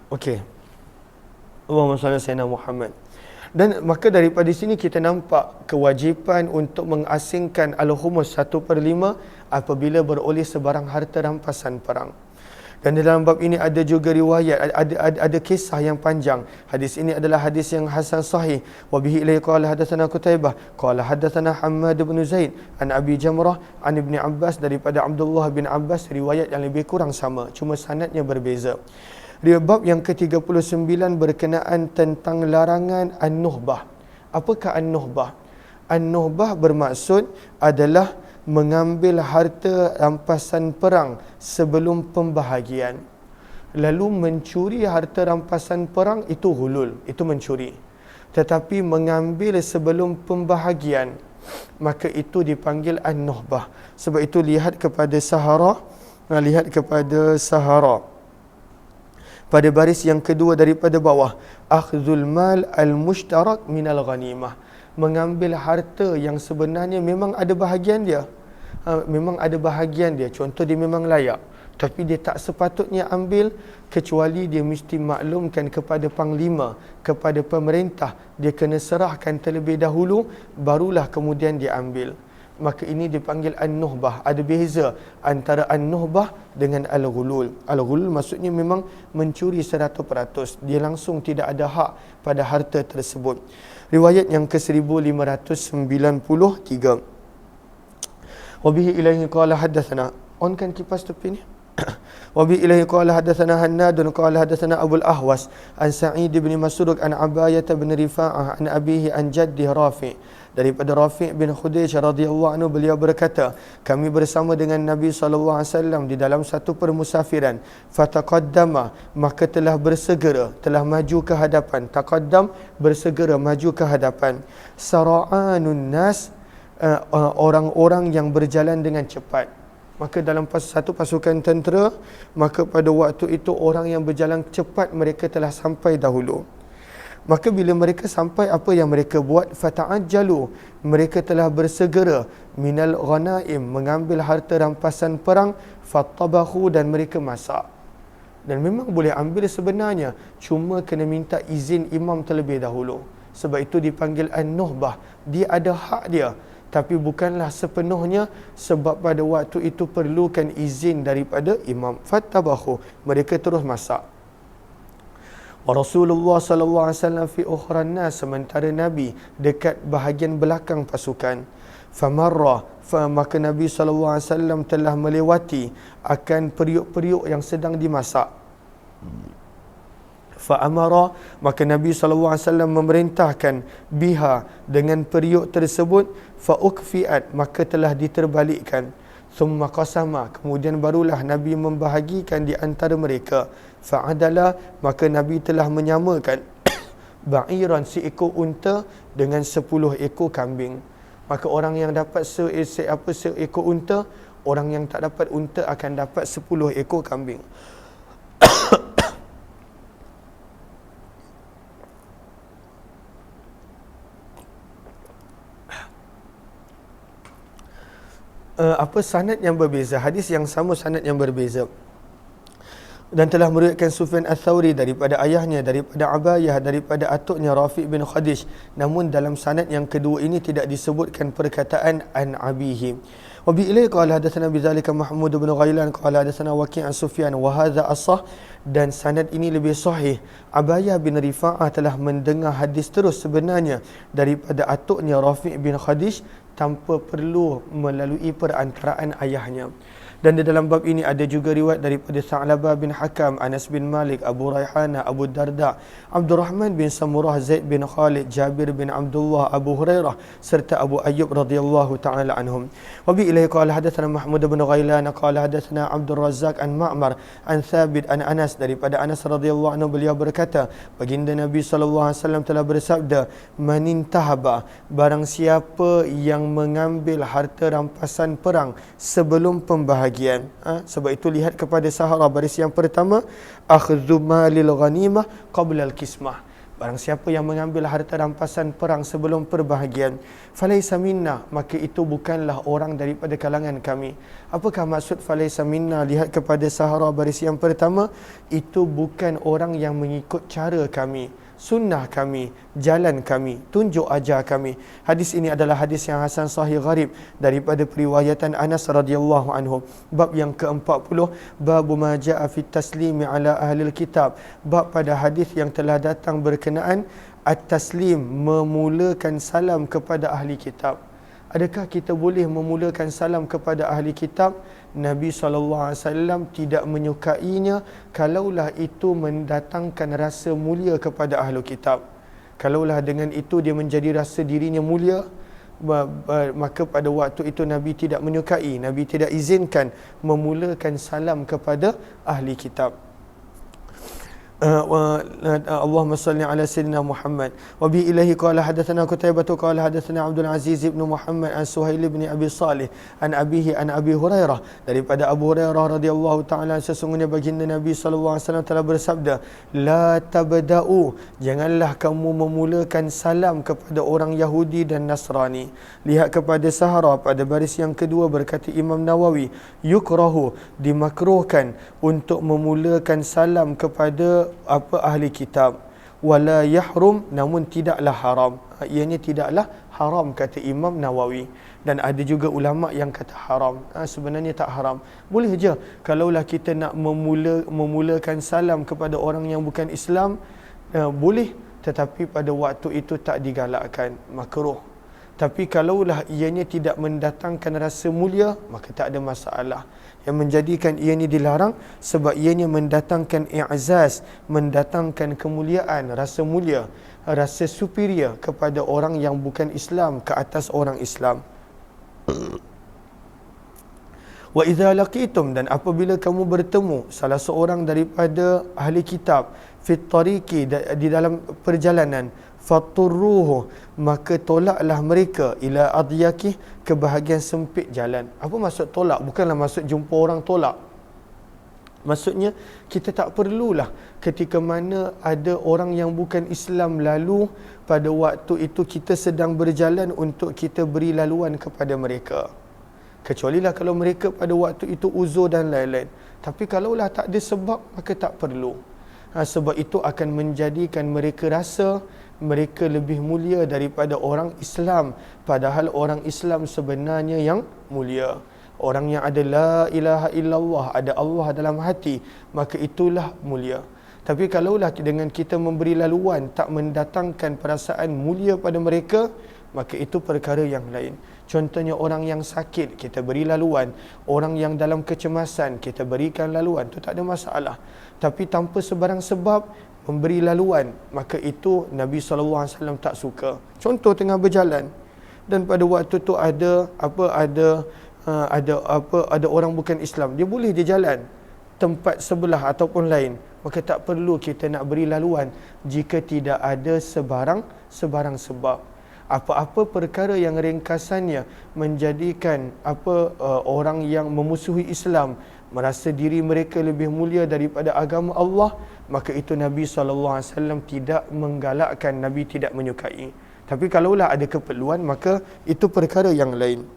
Okey. Allahumma salli ala sayyidina Muhammad. Dan maka daripada sini kita nampak kewajipan untuk mengasingkan al-khumus 1/5 apabila beroleh sebarang harta rampasan perang. Dan di dalam bab ini ada juga riwayat, ada kisah yang panjang. Hadis ini adalah hadis yang hasan sahih. Wa bihi ilaihi qala hadatsana Qutaibah qala hadatsana Hammad bin Zaid an Abi Jamrah an Ibni Abbas, daripada Abdullah bin Abbas, riwayat yang lebih kurang sama, cuma sanadnya berbeza. Bab yang ke-39 berkenaan tentang larangan an-nuhbah. Apakah an-nuhbah? An-nuhbah bermaksud adalah mengambil harta rampasan perang sebelum pembahagian. Lalu mencuri harta rampasan perang itu hulul, itu mencuri. Tetapi mengambil sebelum pembahagian, maka itu dipanggil an-nuhbah. Sebab itu lihat kepada Sahara pada baris yang kedua daripada bawah, akhdhul mal al-mushtarak minal ghanimah, mengambil harta yang sebenarnya memang ada bahagian dia. Contoh, dia memang layak, tapi dia tak sepatutnya ambil, kecuali dia mesti maklumkan kepada panglima, kepada pemerintah, dia kena serahkan terlebih dahulu, barulah kemudian dia ambil. Maka ini dipanggil an-nuhbah. Ada beza antara an-nuhbah dengan al-ghulul. Al-ghulul maksudnya memang mencuri 100%, dia langsung tidak ada hak pada harta tersebut. Riwayat yang ke-1593. Wabihi ilaihi qala hadatsana, onkan kipas tepi ni. Wabihi ilaihi qala hadatsana Hannadun qala hadatsana Abu al-Ahwas an Sa'id bin Masruq an Abayah bin Rifa'ah an abihi an jaddi Rafi', daripada Rafi' bin Khudayj radhiyallahu anhu, beliau berkata, kami bersama dengan Nabi SAW di dalam satu permusafiran. Fataqaddama, maka telah bersegera, telah maju ke hadapan. Taqaddam, bersegera, maju ke hadapan. Sara'anun nas, orang-orang yang berjalan dengan cepat. Maka dalam satu pasukan tentera, maka pada waktu itu orang yang berjalan cepat, mereka telah sampai dahulu. Maka bila mereka sampai, apa yang mereka buat? Fata'ajjalu, mereka telah bersegera, minal ghanaim, mengambil harta rampasan perang, fattabahu, dan mereka masak. Dan memang boleh ambil sebenarnya, cuma kena minta izin imam terlebih dahulu. Sebab itu dipanggil an-nuhbah, dia ada hak dia, tapi bukanlah sepenuhnya, sebab pada waktu itu perlukan izin daripada imam. Fattabahu, mereka terus masak. Wa Rasulullah sallallahu alaihi wasallam fi ukhran nas, sementara Nabi dekat bahagian belakang pasukan. Famarra, maka Nabi sallallahu alaihi wasallam telah melewati akan periuk-periuk yang sedang dimasak. Fa'amara, maka Nabi SAW memerintahkan biha, dengan periuk tersebut. Fa'ukfi'at, maka telah diterbalikkan. Thumma qasama, kemudian barulah Nabi membahagikan di antara mereka. Fa'adala, maka Nabi telah menyamakan ba'iran, seekor unta dengan 10 ekor kambing. Maka orang yang dapat seekor unta, orang yang tak dapat unta akan dapat 10 ekor kambing. Sanad yang berbeza, hadis yang sama, sanad yang berbeza. Dan telah meriwayatkan Sufyan Ats-Tsauri daripada ayahnya, daripada Abayah, daripada atuknya Rafi' bin Khudayj. Namun dalam sanad yang kedua ini tidak disebutkan perkataan an abihi. Wa bi ilaihi qala hadatsana bidzalika Mahmud bin Ghailan qala hadatsana Waqi' an Sufyan wa hadza as-sah, dan sanad ini lebih sahih. Abayah bin Rifa'ah telah mendengar hadis terus sebenarnya daripada atuknya Rafi' bin Khudayj, tanpa perlu melalui perantaraan ayahnya. Dan di dalam bab ini ada juga riwayat daripada Sa'labah bin Hakam, Anas bin Malik, Abu Raihana, Abu Darda, Abdurrahman bin Samurah, Zaid bin Khalid, Jabir bin Abdullah, Abu Hurairah, serta Abu Ayyub radhiyallahu ta'ala anhum. Wa bi ilaihi qala hadatsana Mahmud bin Ghailan qala hadatsana Abdul Razzaq an Ma'mar an Thabit an Anas, daripada Anas radhiyallahu anhu, beliau berkata, baginda Nabi sallallahu alaihi wasallam telah bersabda, manintahaba, barang siapa yang mengambil harta rampasan perang sebelum pembahagian. Sebab itu lihat kepada Sahara baris yang pertama, akhdhu malil ghanimah qabla al-kismah, Barang siapa yang mengambil harta rampasan perang sebelum perbahagian, falaisa minna, maka itu bukanlah orang daripada kalangan kami. Apakah maksud falaisa minna? Lihat kepada Sahara baris yang pertama, itu bukan orang yang mengikut cara kami, sunnah kami, jalan kami, tunjuk ajar kami. Hadis ini adalah hadis yang hasan sahih gharib daripada periwayatan Anas radhiyallahu anhu. Bab yang ke-40, bab ma jaa fi taslimi ala ahli kitab. Bab pada hadis yang telah datang berkenaan at-taslim, memulakan salam kepada ahli kitab. Adakah kita boleh memulakan salam kepada ahli kitab? Nabi SAW tidak menyukainya kalaulah itu mendatangkan rasa mulia kepada ahli kitab. Kalaulah dengan itu dia menjadi rasa dirinya mulia, maka pada waktu itu Nabi tidak menyukai, Nabi tidak izinkan memulakan salam kepada ahli kitab. Allahumma salli ala sayyidina Muhammad. Wa bi ilahi qala hadatsana Qutaibah qala hadatsana Abdul Aziz ibn Muhammad an Suhail ibn Abi Salih an abihi an Abi Hurairah, daripada Abu Hurairah radhiyallahu taala, sesungguhnya baginda Nabi sallallahu alaihi wasallam telah bersabda, la tabda'u, janganlah kamu memulakan salam kepada orang Yahudi dan Nasrani. Lihat kepada Sahara pada baris yang kedua, berkata Imam Nawawi, yukrahu, dimakruhkan untuk memulakan salam kepada ahli kitab, wala yahrum, namun tidaklah haram. Ianya tidaklah haram, kata Imam Nawawi. Dan ada juga ulama yang kata haram. Sebenarnya tak haram, boleh je kalaulah kita nak memulakan salam kepada orang yang bukan Islam, boleh, tetapi pada waktu itu tak digalakkan, makruh. Tapi kalaulah ianya tidak mendatangkan rasa mulia, maka tak ada masalah. Yang menjadikan ianya dilarang sebab ianya mendatangkan i'zaz, mendatangkan kemuliaan, rasa mulia, rasa superior kepada orang yang bukan Islam ke atas orang Islam. Wa idza laqitum, dan apabila kamu bertemu salah seorang daripada ahli kitab, fit tariqi, di dalam perjalanan, faturruhu, maka tolaklah mereka, ila adyakih, ke bahagian sempit jalan. Apa maksud tolak? Bukanlah maksud jumpa orang tolak. Maksudnya kita tak perlulah ketika mana ada orang yang bukan Islam lalu, pada waktu itu kita sedang berjalan untuk kita beri laluan kepada mereka. Kecualilah kalau mereka pada waktu itu uzur dan lain-lain. Tapi kalaulah tak ada sebab, maka tak perlu. Sebab itu akan menjadikan mereka rasa mereka lebih mulia daripada orang Islam, padahal orang Islam sebenarnya yang mulia. Orang yang ada la ilaha illallah, ada Allah dalam hati, maka itulah mulia. Tapi kalaulah dengan kita memberi laluan tak mendatangkan perasaan mulia pada mereka, maka itu perkara yang lain. Contohnya orang yang sakit, kita beri laluan. Orang yang dalam kecemasan, kita berikan laluan. Itu tak ada masalah. Tapi tanpa sebarang sebab memberi laluan, maka itu Nabi SAW tak suka. Contoh tengah berjalan dan pada waktu tu ada orang bukan Islam, dia boleh dia jalan tempat sebelah ataupun lain, maka tak perlu kita nak beri laluan jika tidak ada sebarang sebab. Apa-apa perkara yang ringkasannya menjadikan orang yang memusuhi Islam merasa diri mereka lebih mulia daripada agama Allah, maka itu Nabi SAW tidak menggalakkan, Nabi tidak menyukai. Tapi kalaulah ada keperluan, maka itu perkara yang lain.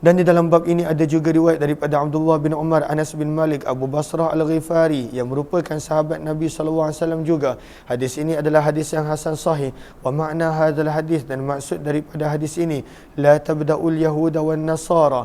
Dan di dalam bab ini ada juga riwayat daripada Abdullah bin Umar, Anas bin Malik, Abu Basrah Al-Ghifari yang merupakan sahabat Nabi SAW juga. Hadis ini adalah hadis yang hasan sahih. Wa makna hadzal hadis, dan maksud daripada hadis ini, la tabda'ul yahuda wan nasara.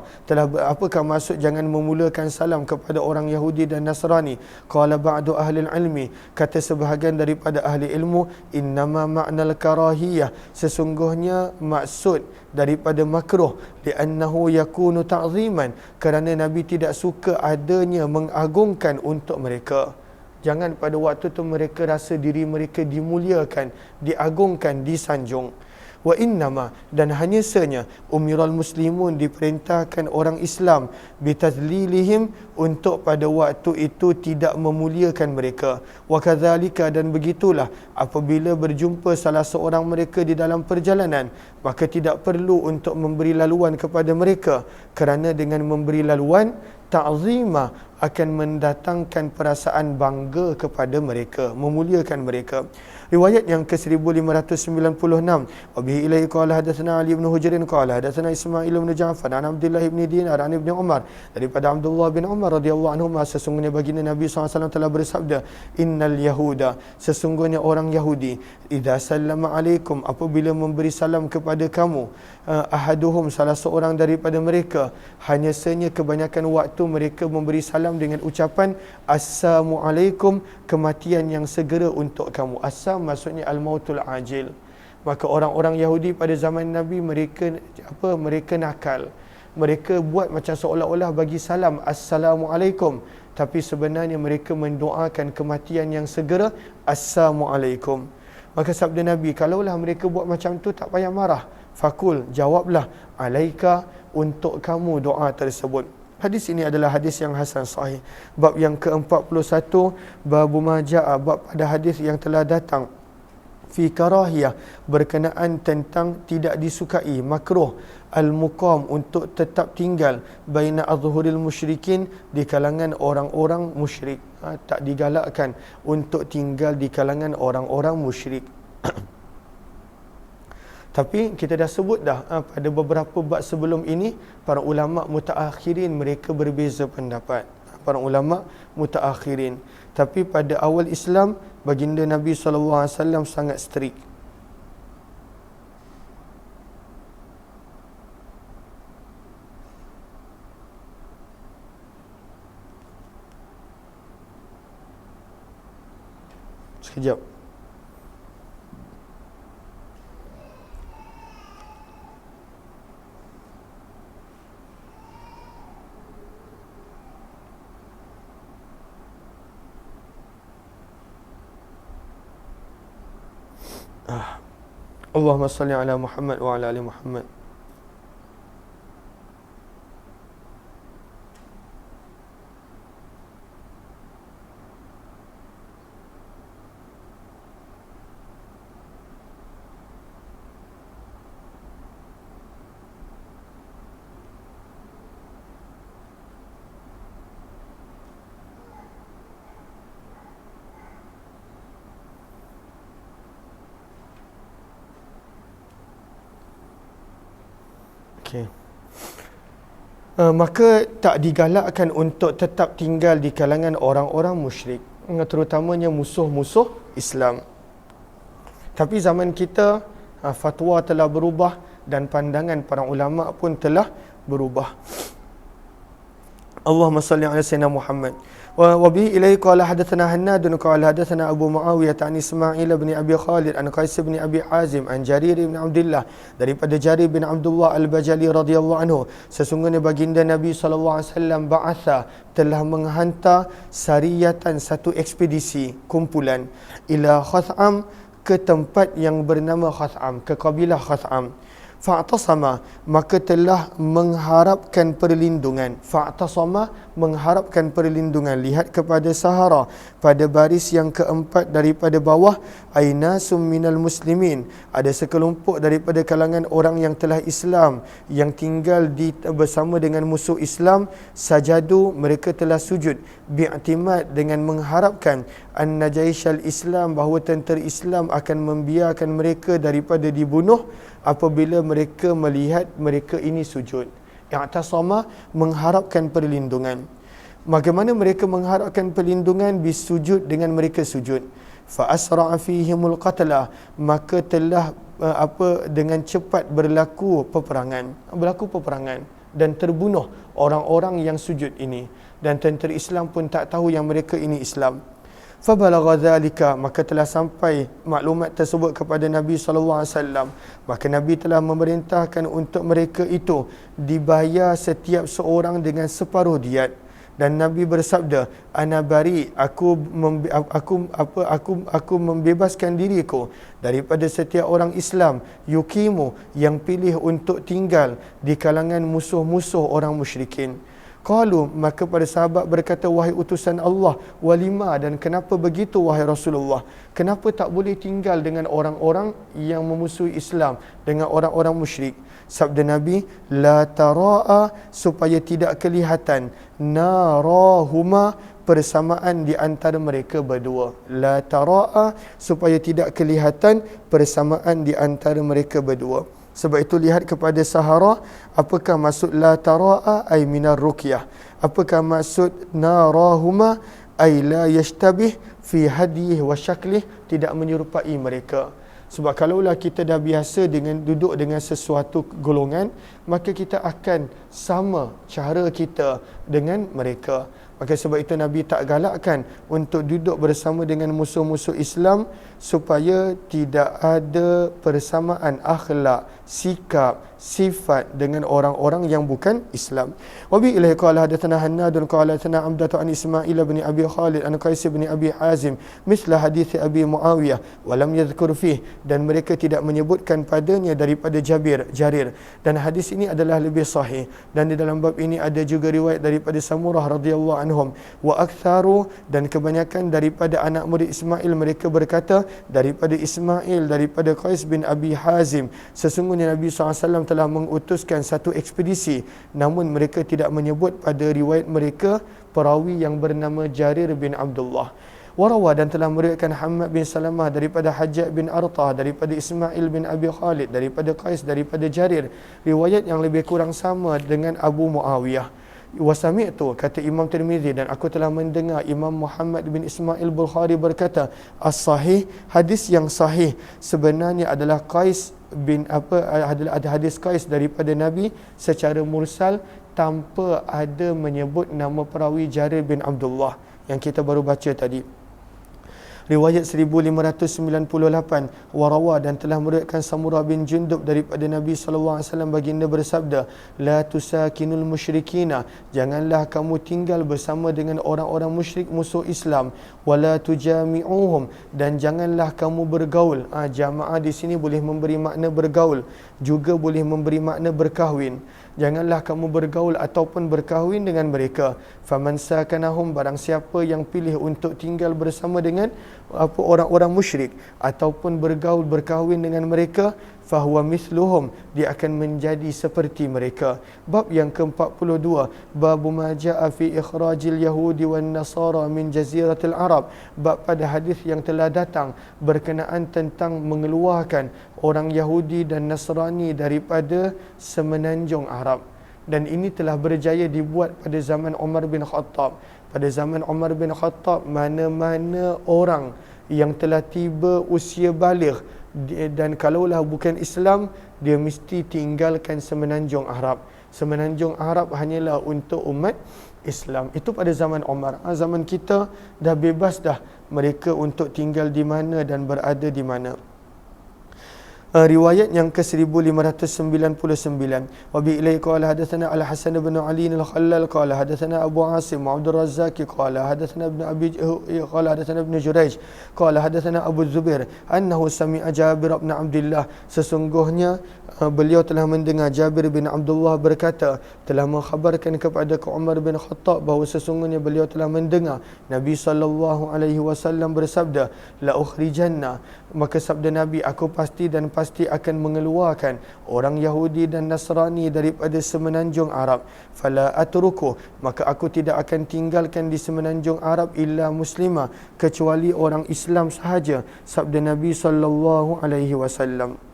Apakah maksud jangan memulakan salam kepada orang Yahudi dan Nasrani? Qala ba'du ahli ilmi, kata sebahagian daripada ahli ilmu, innama ma'nal karahiyah, sesungguhnya maksud daripada makruh, li'annahu yakunu ta'ziman, kerana Nabi tidak suka adanya mengagungkan untuk mereka. Jangan pada waktu tu mereka rasa diri mereka dimuliakan, diagungkan, disanjung. Wa innama, dan hanya senya, umiral muslimun, diperintahkan orang Islam, bitazlilihim, untuk pada waktu itu tidak memuliakan mereka. Wa kadzalika, dan begitulah apabila berjumpa salah seorang mereka di dalam perjalanan, maka tidak perlu untuk memberi laluan kepada mereka, kerana dengan memberi laluan ta'zima, akan mendatangkan perasaan bangga kepada mereka, memuliakan mereka. Riwayat yang ke-1596, wabihi ilaihi qala hadatsana Ali bin Hujrin qala hadatsana Ismail bin Ja'far an Abdullah bin Dinar an Ibnu Umar, daripada Abdullah bin Umar radhiyallahu anhu, sesungguhnya baginda Nabi SAW telah bersabda, innal yahuda, sesungguhnya orang Yahudi, idza sallama alaikum, apabila memberi salam kepada kamu, ahaduhum, salah seorang daripada mereka, hanya saja kebanyakan waktu mereka memberi salam dengan ucapan assalamualaikum, kematian yang segera untuk kamu. Assam maksudnya al-mautul ajil. Maka orang-orang Yahudi pada zaman Nabi, mereka nakal. Mereka buat macam seolah-olah bagi salam assalamualaikum, tapi sebenarnya mereka mendoakan kematian yang segera, assalamualaikum. Maka sabda Nabi, kalaulah mereka buat macam tu, tak payah marah. Fakul, jawablah, alaika, untuk kamu doa tersebut. Hadis ini adalah hadis yang hasan sahih. Bab yang ke-41, bab maja'a, bab pada hadis yang telah datang fi karahiyah, berkenaan tentang tidak disukai, makruh al-muqam, untuk tetap tinggal baina azhuril musyrikin, di kalangan orang-orang musyrik. Tak digalakkan untuk tinggal di kalangan orang-orang musyrik. Tapi kita dah sebut dah pada beberapa bab sebelum ini, para ulama mutaakhirin mereka berbeza pendapat. Para ulama mutaakhirin. Tapi pada awal Islam, baginda Nabi SAW sangat strict. Sekejap. Allahumma salli ala Muhammad wa ala ali Muhammad. Okay. Maka tak digalakkan untuk tetap tinggal di kalangan orang-orang musyrik, terutamanya musuh-musuh Islam. Tapi zaman kita, fatwa telah berubah dan pandangan para ulama pun telah berubah. Allahumma salli ala sayyidina Muhammad. Wa bihi ilaihi qala hadatsana Hannad qala hadatsana Abu Muawiyah an Ismail bin Abi Khalid an Qais bin Abi Hazim an Jarir bin Abdullah, daripada Jarir bin Abdullah Al-Bajali radhiyallahu anhu, sesungguhnya baginda Nabi sallallahu alaihi wasallam ba'atha, telah menghantar sariyatan, satu ekspedisi kumpulan, ila Khath'am, ke tempat yang bernama Khath'am, ke kabilah Khath'am. Fa'tasama, maka telah mengharapkan perlindungan. Fa'tasama, mengharapkan perlindungan. Lihat kepada Sahara, pada baris yang keempat daripada bawah, ainasum minal muslimin, ada sekelompok daripada kalangan orang yang telah Islam, yang tinggal bersama dengan musuh Islam, sajadu, mereka telah sujud, bi'timad, dengan mengharapkan an-najaishal Islam, bahawa tentera Islam akan membiarkan mereka daripada dibunuh apabila mereka melihat mereka ini sujud. I'tasama, mengharapkan perlindungan. Bagaimana mereka mengharapkan perlindungan? Bisujud, dengan mereka sujud. Fa asra'a fihimul qatla, maka telah dengan cepat berlaku peperangan dan terbunuh orang-orang yang sujud ini, dan tentera Islam pun tak tahu yang mereka ini Islam. Fabalagha dzalika, maka telah sampai maklumat tersebut kepada Nabi sallallahu alaihi wasallam. Maka Nabi telah memerintahkan untuk mereka itu dibayar setiap seorang dengan separuh diat. Dan Nabi bersabda, ana bari, aku membebaskan diriku daripada setiap orang Islam yukimu, yang pilih untuk tinggal di kalangan musuh-musuh orang musyrikin. Qalu, maka para sahabat berkata, wahai utusan Allah, walima, dan kenapa begitu wahai Rasulullah? Kenapa tak boleh tinggal dengan orang-orang yang memusuhi Islam, dengan orang-orang musyrik? Sabda Nabi, la tara'a, supaya tidak kelihatan, narahuma, persamaan di antara mereka berdua. La tara'a, supaya tidak kelihatan persamaan di antara mereka berdua. Sebab itu lihat kepada Sahara, apakah maksud la tara'a ay minar ruqyah? Apakah maksud narahuma ay la yashtabih fi hadiyih wa syaklih, tidak menyerupai mereka. Sebab kalaulah kita dah biasa dengan duduk dengan sesuatu golongan, maka kita akan sama cara kita dengan mereka. Maka sebab itu Nabi tak galakkan untuk duduk bersama dengan musuh-musuh Islam supaya tidak ada persamaan akhlak, sikap, sifat dengan orang-orang yang bukan Islam. Wa bi ilaihi qala hadatsana Hannadun qala hadatsana Amdatu an Ismail bin Abi Khalid an Qais bin Abi Hazim misla hadits Abi Muawiyah wa lam yadhkur fih, dan mereka tidak menyebutkan padanya daripada Jarir, dan hadis ini adalah lebih sahih, dan di dalam bab ini ada juga riwayat daripada Samurah radhiyallahu anhum wa aktharu, dan kebanyakan daripada anak murid Ismail mereka berkata daripada Ismail daripada Qais bin Abi Hazim, sesungguhnya Nabi SAW telah mengutuskan satu ekspedisi, namun mereka tidak menyebut pada riwayat mereka perawi yang bernama Jarir bin Abdullah. Warawa, dan telah meriwayatkan Hammad bin Salamah daripada Hajjaj bin Artah daripada Ismail bin Abi Khalid daripada Qais daripada Jarir, riwayat yang lebih kurang sama dengan Abu Muawiyah. Wasami'tu, kata Imam Tirmizi, dan aku telah mendengar Imam Muhammad bin Ismail Bukhari berkata, as-sahih, hadis yang sahih sebenarnya adalah Qais bin adalah hadis Qais daripada Nabi secara mursal tanpa ada menyebut nama perawi Jarir bin Abdullah yang kita baru baca tadi. Riwayat 1598, warawa, dan telah meriwayatkan Samurah bin Jundub daripada Nabi SAW, baginda bersabda, la tusakinul musyrikina, janganlah kamu tinggal bersama dengan orang-orang musyrik musuh Islam, wala tujami'uhum, dan janganlah kamu bergaul. Jamaah di sini boleh memberi makna bergaul, juga boleh memberi makna berkahwin. Janganlah kamu bergaul ataupun berkahwin dengan mereka. Faman sakanahum, barang siapa yang pilih untuk tinggal bersama dengan orang-orang musyrik ataupun bergaul berkahwin dengan mereka, fahuwa mithluhum, dia akan menjadi seperti mereka. Bab yang ke-42, bab ma jaa fi ikhrajil yahudi wan nasara min jaziratil arab, bab pada hadis yang telah datang berkenaan tentang mengeluarkan orang Yahudi dan Nasrani daripada semenanjung Arab. Dan ini telah berjaya dibuat pada zaman Umar bin Khattab. Pada zaman Umar bin Khattab, mana-mana orang yang telah tiba usia baligh dan kalaulah bukan Islam, dia mesti tinggalkan semenanjung Arab. Semenanjung Arab hanyalah untuk umat Islam. Itu pada zaman Umar. Zaman kita dah bebas dah mereka untuk tinggal di mana dan berada di mana. Riwayat yang ke-1599, wa bi ilaihi qala hadatsana Al-Hasan bin Ali Al-Khallal qala hadatsana Abu Asim wa Abdul Razzaq qala hadatsana Ibn Abi qala hadatsana Ibn Jurayj qala hadatsana Abu Zubair annahu sami'a Jabir bin Abdullah, sesungguhnya beliau telah mendengar Jabir bin Abdullah berkata, telah mengkhabarkan kepada Umar bin Khattab bahawa sesungguhnya beliau telah mendengar Nabi SAW bersabda, la ukhrijanna, maka sabda Nabi, aku pasti akan mengeluarkan orang Yahudi dan Nasrani daripada semenanjung Arab. Fala atruku, maka aku tidak akan tinggalkan di semenanjung Arab illa muslimah, kecuali orang Islam sahaja. Sabda Nabi SAW.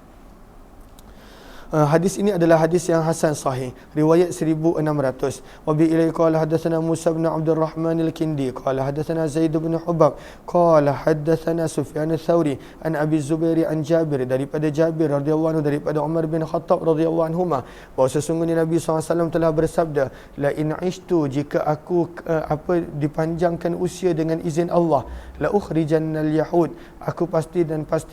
Hadis ini adalah hadis yang hasan sahih, riwayat 1600. Wa bi ilaihi qala hadatsana Musa bin Abdul Rahman al-Kindi qala hadatsana Zaid bin Hubab qala hadatsana Sufyan ats-Tsauri an Abi Zubair an Jabir, daripada Jabir radhiyallahu anhu daripada Umar bin Khattab radhiyallahu anhuma, bahawa sesungguhnya Nabi SAW telah bersabda, la in ishtu, jika aku dipanjangkan usia dengan izin Allah, la ukhrijannal yahud, aku pasti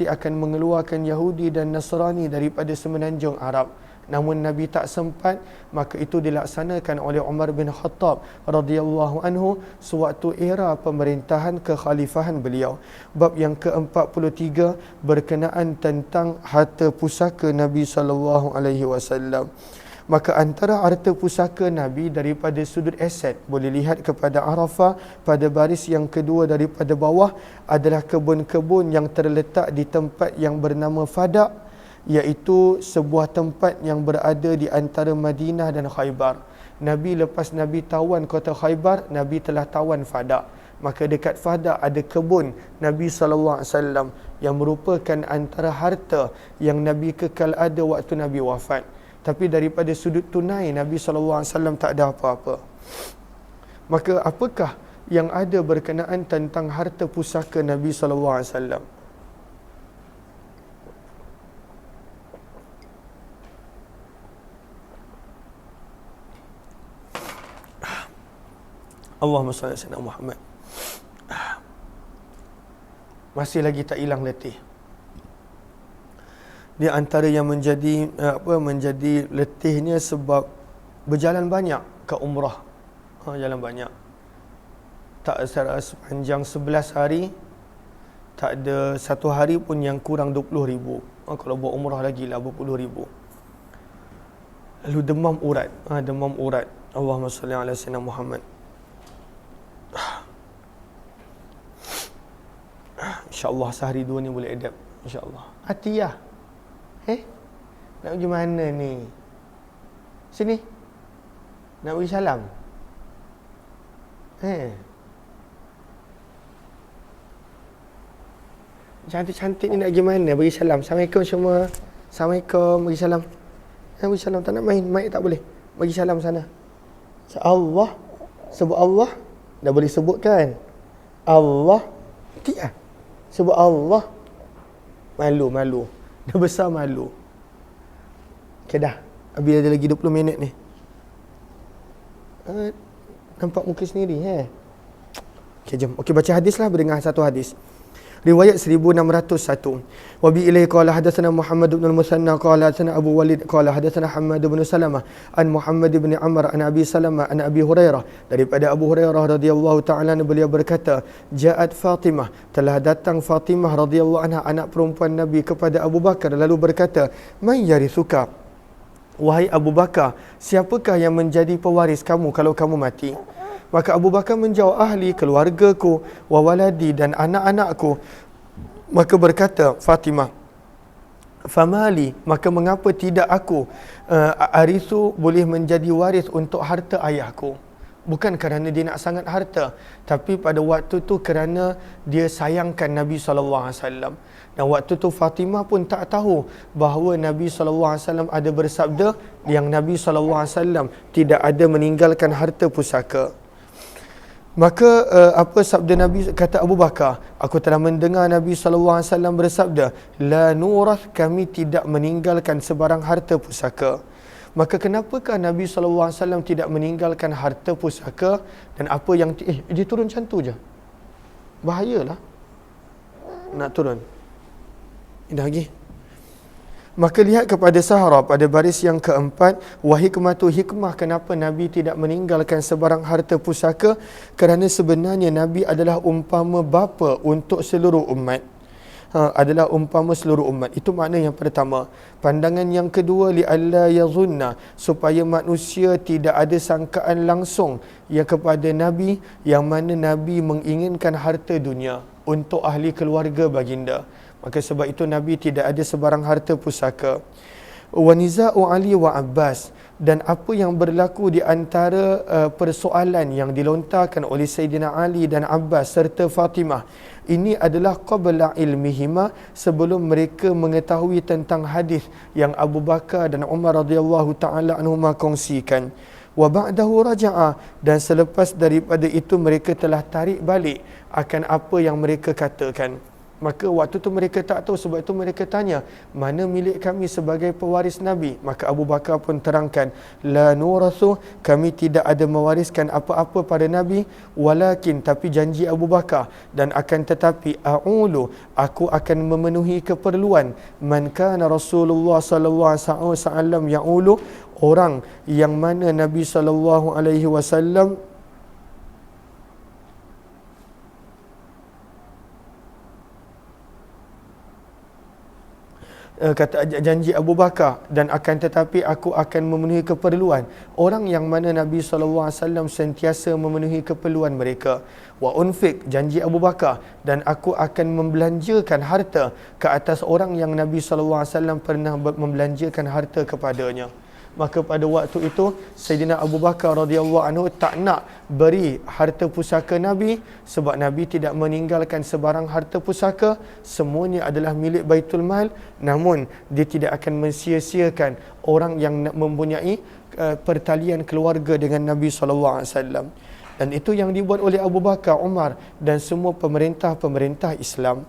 akan mengeluarkan Yahudi dan Nasrani daripada semenanjung Arab. Namun Nabi tak sempat, maka itu dilaksanakan oleh Umar bin Khattab radhiyallahu anhu sewaktu era pemerintahan kekhalifahan beliau. Bab yang ke-43 berkenaan tentang harta pusaka Nabi sallallahu alaihi wasallam. Maka antara harta pusaka Nabi daripada sudut aset, boleh lihat kepada Arafah pada baris yang kedua daripada bawah, adalah kebun-kebun yang terletak di tempat yang bernama Fadak, iaitu sebuah tempat yang berada di antara Madinah dan Khaybar. Nabi lepas Nabi tawan kota Khaybar, Nabi telah tawan Fadak. Maka dekat Fadak ada kebun Nabi SAW yang merupakan antara harta yang Nabi kekal ada waktu Nabi wafat. Tapi daripada sudut tunai, Nabi SAW tak ada apa-apa. Maka apakah yang ada berkenaan tentang harta pusaka Nabi SAW? Allahumma salli ala sayyidina Muhammad. Masih lagi tak hilang letih. Dia antara yang menjadi menjadi letihnya sebab berjalan banyak ke umrah. Jalan banyak. Tak sepanjang 11 hari, tak ada satu hari pun yang kurang 20,000. Kalau buat umrah lagi lah berpuluh ribu. Lalu demam urat. Demam urat. Allahumma salli ala sayyidina Muhammad. InsyaAllah sehari dua ni boleh adapt. InsyaAllah. Atiyah. Nak pergi mana ni? Sini. Nak bagi salam. Cantik-cantik ni nak pergi mana? Bagi salam. Assalamualaikum semua. Assalamualaikum. Bagi salam. Bagi salam. Tak nak main. Mic tak boleh. Bagi salam sana. Allah. Sebut Allah. Dah boleh sebut kan? Allah. Tidak. Sebut Allah. Malu. Dah besar malu. Okay dah. Habis ada lagi 20 minit ni. Nampak muka sendiri. Okay jom. Okay baca hadis lah. Berdengar satu hadis. Riwayat 1601. Wa bi ilaihi qala hadatsana Muhammad bin al-Musanna qala hadatsana Abu Walid qala hadatsana Hammad bin Salamah an Muhammad bin Amr an Abi Salamah an Abi Hurairah, daripada Abu Hurairah radhiyallahu taala beliau berkata, ja'at Fatimah, telah datang Fatimah radhiyallahu anha, anak perempuan Nabi, kepada Abu Bakar lalu berkata, man yarithuka, wahai Abu Bakar, siapakah yang menjadi pewaris kamu kalau kamu mati? Maka Abu Bakar menjawab, ahli, keluargaku, wa waladi, dan anak-anakku. Maka berkata Fatimah, famali, maka mengapa tidak aku arisu boleh menjadi waris untuk harta ayahku? Bukan kerana dia nak sangat harta, tapi pada waktu tu kerana dia sayangkan Nabi SAW. Dan waktu tu Fatimah pun tak tahu bahawa Nabi SAW ada bersabda yang Nabi SAW tidak ada meninggalkan harta pusaka. Maka apa sabda Nabi, kata Abu Bakar, aku telah mendengar Nabi SAW bersabda, la nurath, kami tidak meninggalkan sebarang harta pusaka. Maka kenapakah Nabi SAW tidak meninggalkan harta pusaka? Dan apa yang dia turun macam tu je, bahayalah nak turun. Dah lagi. Maka lihat kepada Sahara pada baris yang keempat, wa hikmatu, hikmah kenapa Nabi tidak meninggalkan sebarang harta pusaka, kerana sebenarnya Nabi adalah umpama bapa untuk seluruh umat. Adalah umpama seluruh umat. Itu makna yang pertama. Pandangan yang kedua, li alla yazunna, supaya manusia tidak ada sangkaan langsung yang kepada Nabi, yang mana Nabi menginginkan harta dunia untuk ahli keluarga baginda. Maka sebab itu Nabi tidak ada sebarang harta pusaka. Wa niza'u Ali wa Abbas, dan apa yang berlaku di antara persoalan yang dilontarkan oleh Sayyidina Ali dan Abbas serta Fatimah, ini adalah qabla ilmihima, sebelum mereka mengetahui tentang hadis yang Abu Bakar dan Umar radhiyallahu taala anhuma kongsikan. Wa ba'dahu raja'a, dan selepas daripada itu mereka telah tarik balik akan apa yang mereka katakan. Maka waktu tu mereka tak tahu, sebab itu mereka tanya, mana milik kami sebagai pewaris Nabi? Maka Abu Bakar pun terangkan, la nurathu, kami tidak ada mewariskan apa-apa pada Nabi, walakin, tapi janji Abu Bakar, dan akan tetapi a'ulu, aku akan memenuhi keperluan man kana Rasulullah sallallahu alaihi wasallam ya'ulu, orang yang mana Nabi sallallahu alaihi wasallam kata janji Abu Bakar, dan akan tetapi aku akan memenuhi keperluan orang yang mana Nabi SAW sentiasa memenuhi keperluan mereka. Wa unfiq, janji Abu Bakar, dan aku akan membelanjakan harta ke atas orang yang Nabi SAW pernah membelanjakan harta kepadanya. Maka pada waktu itu Sayyidina Abu Bakar radhiyallahu anhu tak nak beri harta pusaka Nabi, sebab Nabi tidak meninggalkan sebarang harta pusaka, semuanya adalah milik Baitul Mal. Namun dia tidak akan mensia-siakan orang yang mempunyai pertalian keluarga dengan Nabi SAW. Dan itu yang dibuat oleh Abu Bakar, Umar dan semua pemerintah-pemerintah Islam.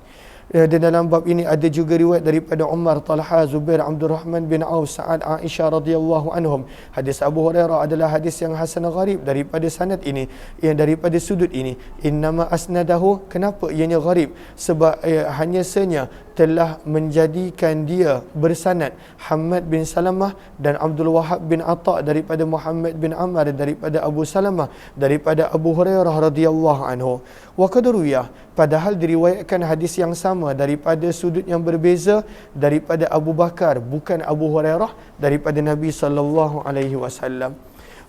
Dan dalam bab ini ada juga riwayat daripada Umar, Talha, Zubair, Abdul Rahman bin Auf, Sa'ad, Aisyah radhiyallahu anhum. Hadis Abu Hurairah adalah hadis yang hasan gharib daripada sanad ini, yang daripada sudut ini. Innama asnadahu, kenapa ianya gharib? Sebab hanya senya telah menjadikan dia bersanad Hamad bin Salamah dan Abdul Wahab bin Atha daripada Muhammad bin Ammar daripada Abu Salamah daripada Abu Hurairah radhiyallahu anhu. Wa qad ruwiya, padahal diriwayatkan hadis yang sama daripada sudut yang berbeza daripada Abu Bakar, bukan Abu Hurairah, daripada Nabi sallallahu alaihi wasallam.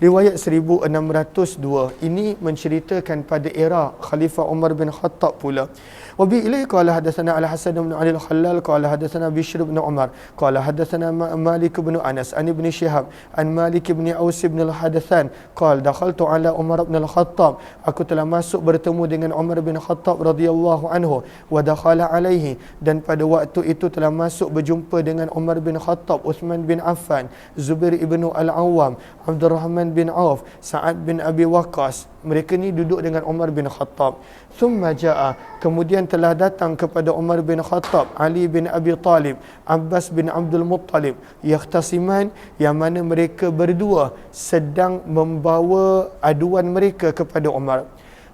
Riwayat 1602 ini menceritakan pada era Khalifah Umar bin Khattab pula. Wa bi ilai qala hadatsana Al-Hasan bin Ali Al-Khallal qala hadatsana Bishr bin Umar qala hadatsana Malik bin Anas an Ibn Shihab an Malik bin Aus bin Al-Hadathan qala dakhaltu ala Umar bin Al-Khattab, aku telah masuk bertemu dengan Umar bin Khattab radhiyallahu anhu, wa dakhala alaihi, dan pada waktu itu telah masuk berjumpa dengan Umar bin Khattab, Uthman bin Affan, Zubair ibn Al-Awwam, Abdul Rahman bin Auf, Sa'ad bin Abi Waqqas. Mereka ni duduk dengan Umar bin Khattab. Thumma ja'a, kemudian telah datang kepada Umar bin Khattab Ali bin Abi Talib, Abbas bin Abdul Muttalib, yakhtasiman, yang mana mereka berdua sedang membawa aduan mereka kepada Umar.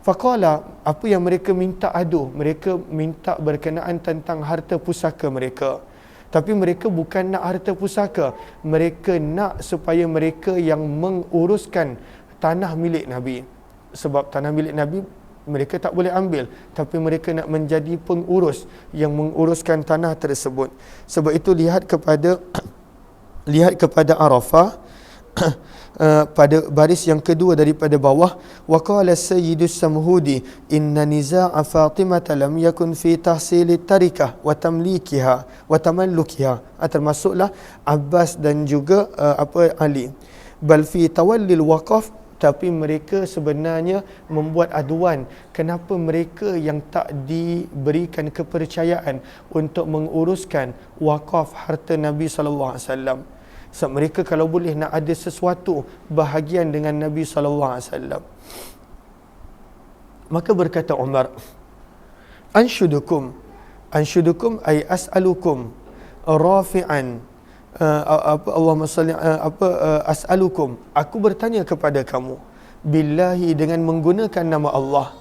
Faqala, apa yang mereka minta adu? Mereka minta berkenaan tentang harta pusaka mereka. Tapi mereka bukan nak harta pusaka, mereka nak supaya mereka yang menguruskan tanah milik Nabi. Sebab tanah milik Nabi mereka tak boleh ambil, tapi mereka nak menjadi pengurus yang menguruskan tanah tersebut. Sebab itu lihat kepada Arafah pada baris yang kedua daripada bawah, wa qala sayyidus samhudi inna niza'a Fatimah lam yakun fi tahsil tarikah wa tamlikiha wa tamallukiha, termasuklah Abbas dan juga Ali, bal fi tawallil waqaf, tapi mereka sebenarnya membuat aduan kenapa mereka yang tak diberikan kepercayaan untuk menguruskan wakaf harta Nabi sallallahu alaihi wasallam. Sebab mereka kalau boleh nak ada sesuatu bahagian dengan Nabi sallallahu alaihi wasallam. Maka berkata Umar, anshudukum ay as'alukum rafi'an Allahumma salli as'alukum, aku bertanya kepada kamu, billahi, dengan menggunakan nama Allah,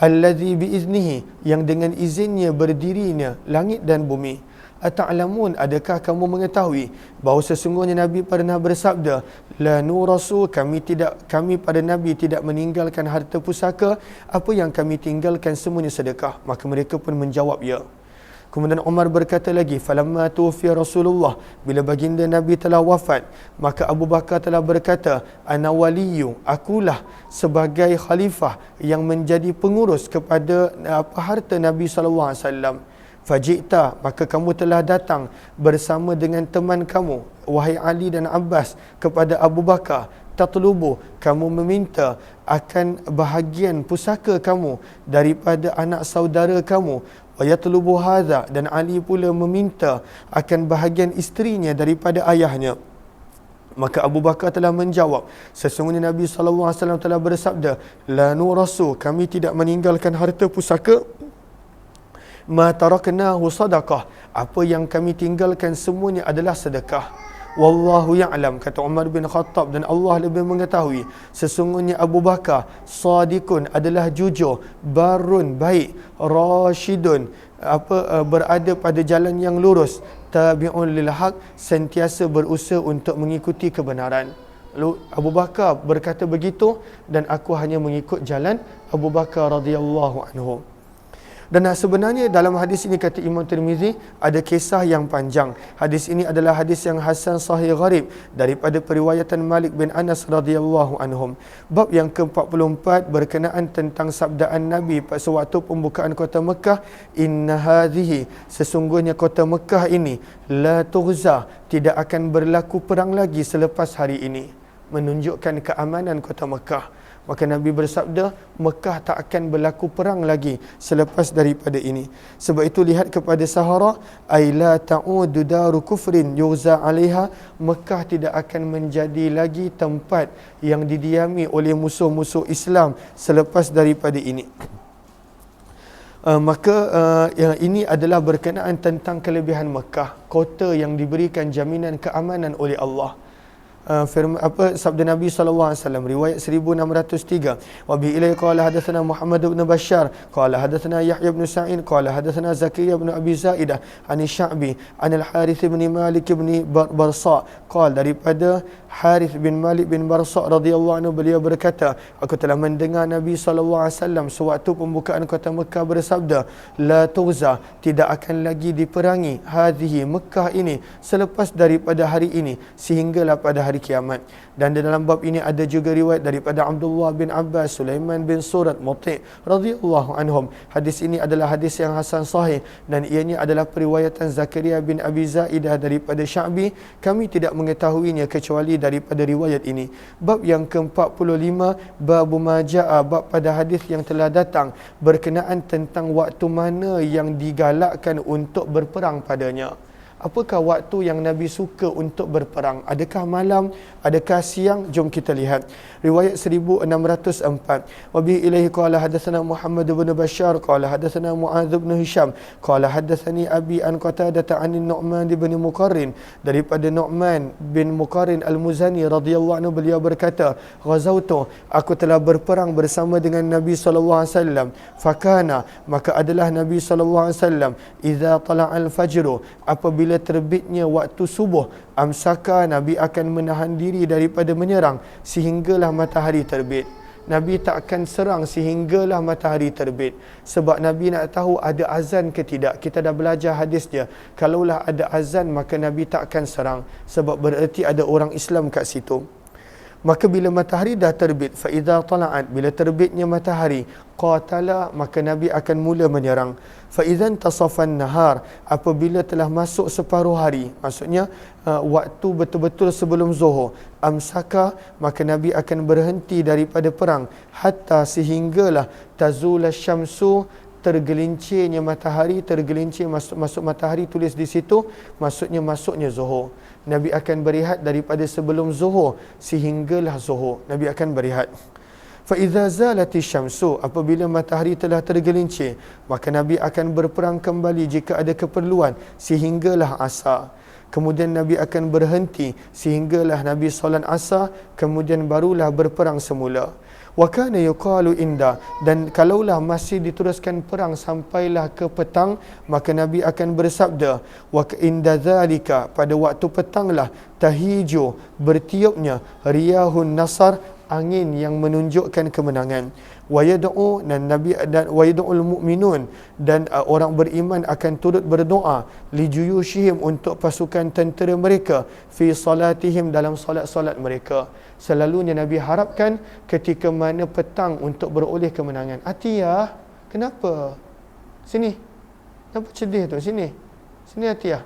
allazi biiznihi, yang dengan izinnya berdirinya langit dan bumi. Ata'lamun, adakah kamu mengetahui bahawa sesungguhnya Nabi pernah bersabda, la nurasu, kami pada Nabi tidak meninggalkan harta pusaka, apa yang kami tinggalkan semuanya sedekah. Maka mereka pun menjawab ya. Kemudian Umar berkata lagi, falamma tuwfiya Rasulullah, bila baginda Nabi telah wafat, maka Abu Bakar telah berkata, ana waliyu, akulah sebagai khalifah yang menjadi pengurus kepada harta Nabi sallallahu alaihi wasallam. Fajita, maka kamu telah datang bersama dengan teman kamu, wahai Ali dan Abbas, kepada Abu Bakar, tatlubu, kamu meminta akan bahagian pusaka kamu daripada anak saudara kamu, wa yatlubu hadza, dan Ali pula meminta akan bahagian isterinya daripada ayahnya. Maka Abu Bakar telah menjawab, sesungguhnya Nabi SAW telah bersabda, la nurasu, kami tidak meninggalkan harta pusaka, ma taraknahu sadaqah, apa yang kami tinggalkan semuanya adalah sedekah. Wallahu ya'lam, kata Umar bin Khattab, dan Allah lebih mengetahui, sesungguhnya Abu Bakar sadiqun, adalah jujur, barun, baik, rasyidun, berada pada jalan yang lurus, tabi'un lil haq, sentiasa berusaha untuk mengikuti kebenaran. Lalu Abu Bakar berkata begitu, dan aku hanya mengikut jalan Abu Bakar radhiyallahu anhu. Dan sebenarnya dalam hadis ini kata Imam Tirmizi ada kisah yang panjang. Hadis ini adalah hadis yang hasan sahih gharib daripada periwayatan Malik bin Anas radhiyallahu anhum. Bab yang ke-44 berkenaan tentang sabdaan Nabi sewaktu pembukaan kota Mekah, inna hadhihi, sesungguhnya kota Mekah ini la tughza, tidak akan berlaku perang lagi selepas hari ini, menunjukkan keamanan kota Mekah. Maka Nabi bersabda, Mekah tak akan berlaku perang lagi selepas daripada ini. Sebab itu lihat kepada Sahara, ay la ta'udu daru kufrin yuza 'alaiha, Mekah tidak akan menjadi lagi tempat yang didiami oleh musuh-musuh Islam selepas daripada ini. Yang ini adalah berkenaan tentang kelebihan Mekah, kota yang diberikan jaminan keamanan oleh Allah. Sabda Nabi sallallahu alaihi wasallam riwayat 1603, wa bi ilai qala hadatsana Muhammad bin Bashar qala hadatsana Yahya bin Sa'id qala hadatsana Zakariya bin Abi Zaidah an Sya'bi an al-Harith bin Malik bin Barsa qala, daripada Harith bin Malik bin Barsa radhiyallahu anhu, beliau berkata, aku telah mendengar Nabi sallallahu alaihi wasallam sewaktu pembukaan kota Mekah bersabda, la tughza, tidak akan lagi diperangi hadhihi, Mekah ini, selepas daripada hari ini sehinggalah pada hari kiamat. Dan di dalam bab ini ada juga riwayat daripada Abdullah bin Abbas, Sulaiman bin Surat Muti' radhiyallahu anhum. Hadis ini adalah hadis yang hasan sahih dan ianya adalah periwayatan Zakaria bin Abi Zaidah daripada Sya'bi. Kami tidak mengetahuinya kecuali daripada riwayat ini. Bab yang ke-45, bab maja'a, bab pada hadis yang telah datang berkenaan tentang waktu mana yang digalakkan untuk berperang padanya. Apakah waktu yang Nabi suka untuk berperang? Adakah malam? Adakah siang? Jom kita lihat. Riwayat 1604. Wa bi ilaihi qala hadatsana Muhammad bin Bashar qala hadatsana Muadz bin Hisham qala hadatsani abi an Qatadah an Nu'man bin Muqarrin, daripada Nu'man bin Muqarrin al-Muzani radhiyallahu anhu, beliau berkata, ghazautu, aku telah berperang bersama dengan Nabi sallallahu alaihi wasallam. Fakana, maka adalah Nabi sallallahu alaihi wasallam, idza tala'al fajru, apabila terbitnya waktu subuh, amsaka, Nabi akan menahan diri daripada menyerang sehinggalah matahari terbit. Nabi tak akan serang sehinggalah matahari terbit. Sebab Nabi nak tahu ada azan ke tidak. Kita dah belajar hadis dia. Kalaulah ada azan, maka Nabi tak akan serang. Sebab bererti ada orang Islam kat situ. Maka bila matahari dah terbit, fa idza tala'at, bila terbitnya matahari, qatala, maka Nabi akan mula menyerang. Fa idzan tasafan nahar, apabila telah masuk separuh hari, maksudnya waktu betul-betul sebelum zuhur, amsaka, maka Nabi akan berhenti daripada perang hatta sehinggalah tazul syamsu, tergelincirnya matahari, tergelincir masuk matahari, tulis di situ maksudnya masuknya zuhur. Nabi akan berehat daripada sebelum zuhur sehinggalah zuhur, Nabi akan berehat. Fa idza zalati syamsu, apabila matahari telah tergelincir, maka Nabi akan berperang kembali jika ada keperluan sehinggalah asar. Kemudian Nabi akan berhenti sehinggalah Nabi solat asar, kemudian barulah berperang semula. Wa kana yuqalu inda, dan kalaulah masih diteruskan perang sampailah ke petang, maka Nabi akan bersabda, wa inda zalika, pada waktu petanglah, tahiju, bertiupnya, riyahun nasar, angin yang menunjukkan kemenangan. Wa yad'u, dan Nabi dan wa yad'ul mu'minun, dan orang beriman akan turut berdoa, li juyushihim, untuk pasukan tentera mereka, fi salatihim, dalam solat-solat mereka. Selalunya Nabi harapkan ketika mana petang untuk beroleh kemenangan. Atiyah, kenapa? Sini. Kenapa sedih tu? Sini. Sini Atiyah.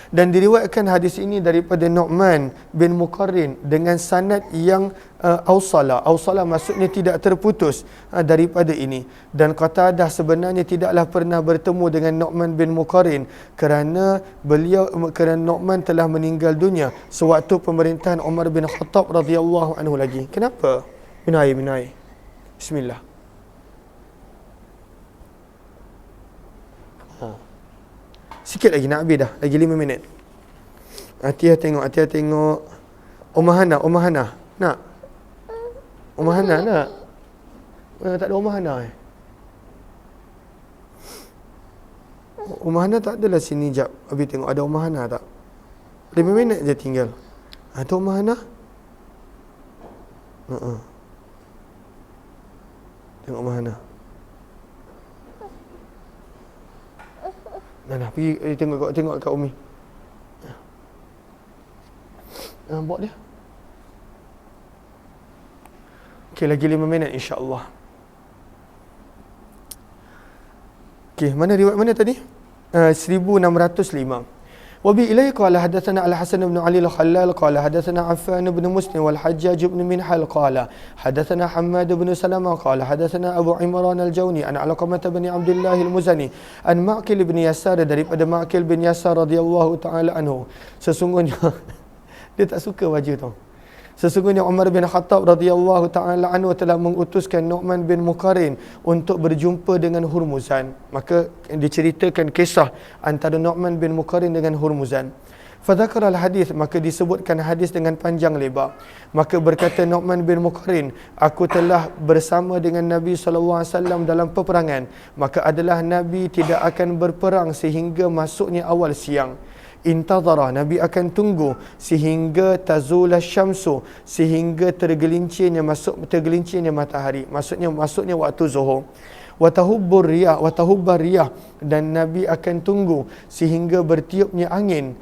Dan diriwayatkan hadis ini daripada Nu'man bin Muqarrin dengan sanad yang awsala maksudnya tidak terputus daripada ini. Dan Qatadah sebenarnya tidaklah pernah bertemu dengan Nu'man bin Muqarrin kerana Nu'man telah meninggal dunia sewaktu pemerintahan Umar bin Khattab radhiyallahu anhu lagi. Kenapa? Minum air. Bismillah. Sikit lagi nak habis dah. Lagi 5 minit. Atiyah tengok. Ummah Hana. Nak? Ummah Hana nak? Tak ada Ummah Hana Ummah Hana tak adalah sini jap. Habis tengok ada Ummah Hana tak? 5 minit je tinggal. Ada Ummah Hana? Tengok Ummah Hana. Nah, pergi tengok kat Umi. Bawa dia. Okey, lagi 5 minit insya-Allah. Okey, mana riwayat mana tadi? 1605. Wabi ilai qala hadatsana Al-Hasan bin Ali Al-Khallal qala hadatsana Affan bin Muslim wal Hajjaj bin Minhal qala hadatsana Hammad bin Salamah qala hadatsana Abu Imran Al-Jawni an Alqamah bin Abdullah Al-Muzani an Ma'qil bin Yasar daripada Ma'qil bin Yasar radhiyallahu taala anhu. Sesungguhnya dia tak suka baju tu. Sesungguhnya Umar bin Khattab radhiyallahu taala anhu telah mengutuskan Nu'man bin Muqarrin untuk berjumpa dengan Hurmuzan. Maka diceritakan kisah antara Nu'man bin Muqarrin dengan Hurmuzan. Fadzakara al-hadis, maka disebutkan hadis dengan panjang lebar. Maka berkata Nu'man bin Muqarrin, aku telah bersama dengan Nabi SAW dalam peperangan. Maka adalah Nabi tidak akan berperang sehingga masuknya awal siang. Intadhara, Nabi akan tunggu sehingga tazula syamsu, sehingga tergelincirnya matahari, maksudnya waktu zuhur. Watahubbar riyah, dan Nabi akan tunggu sehingga bertiupnya angin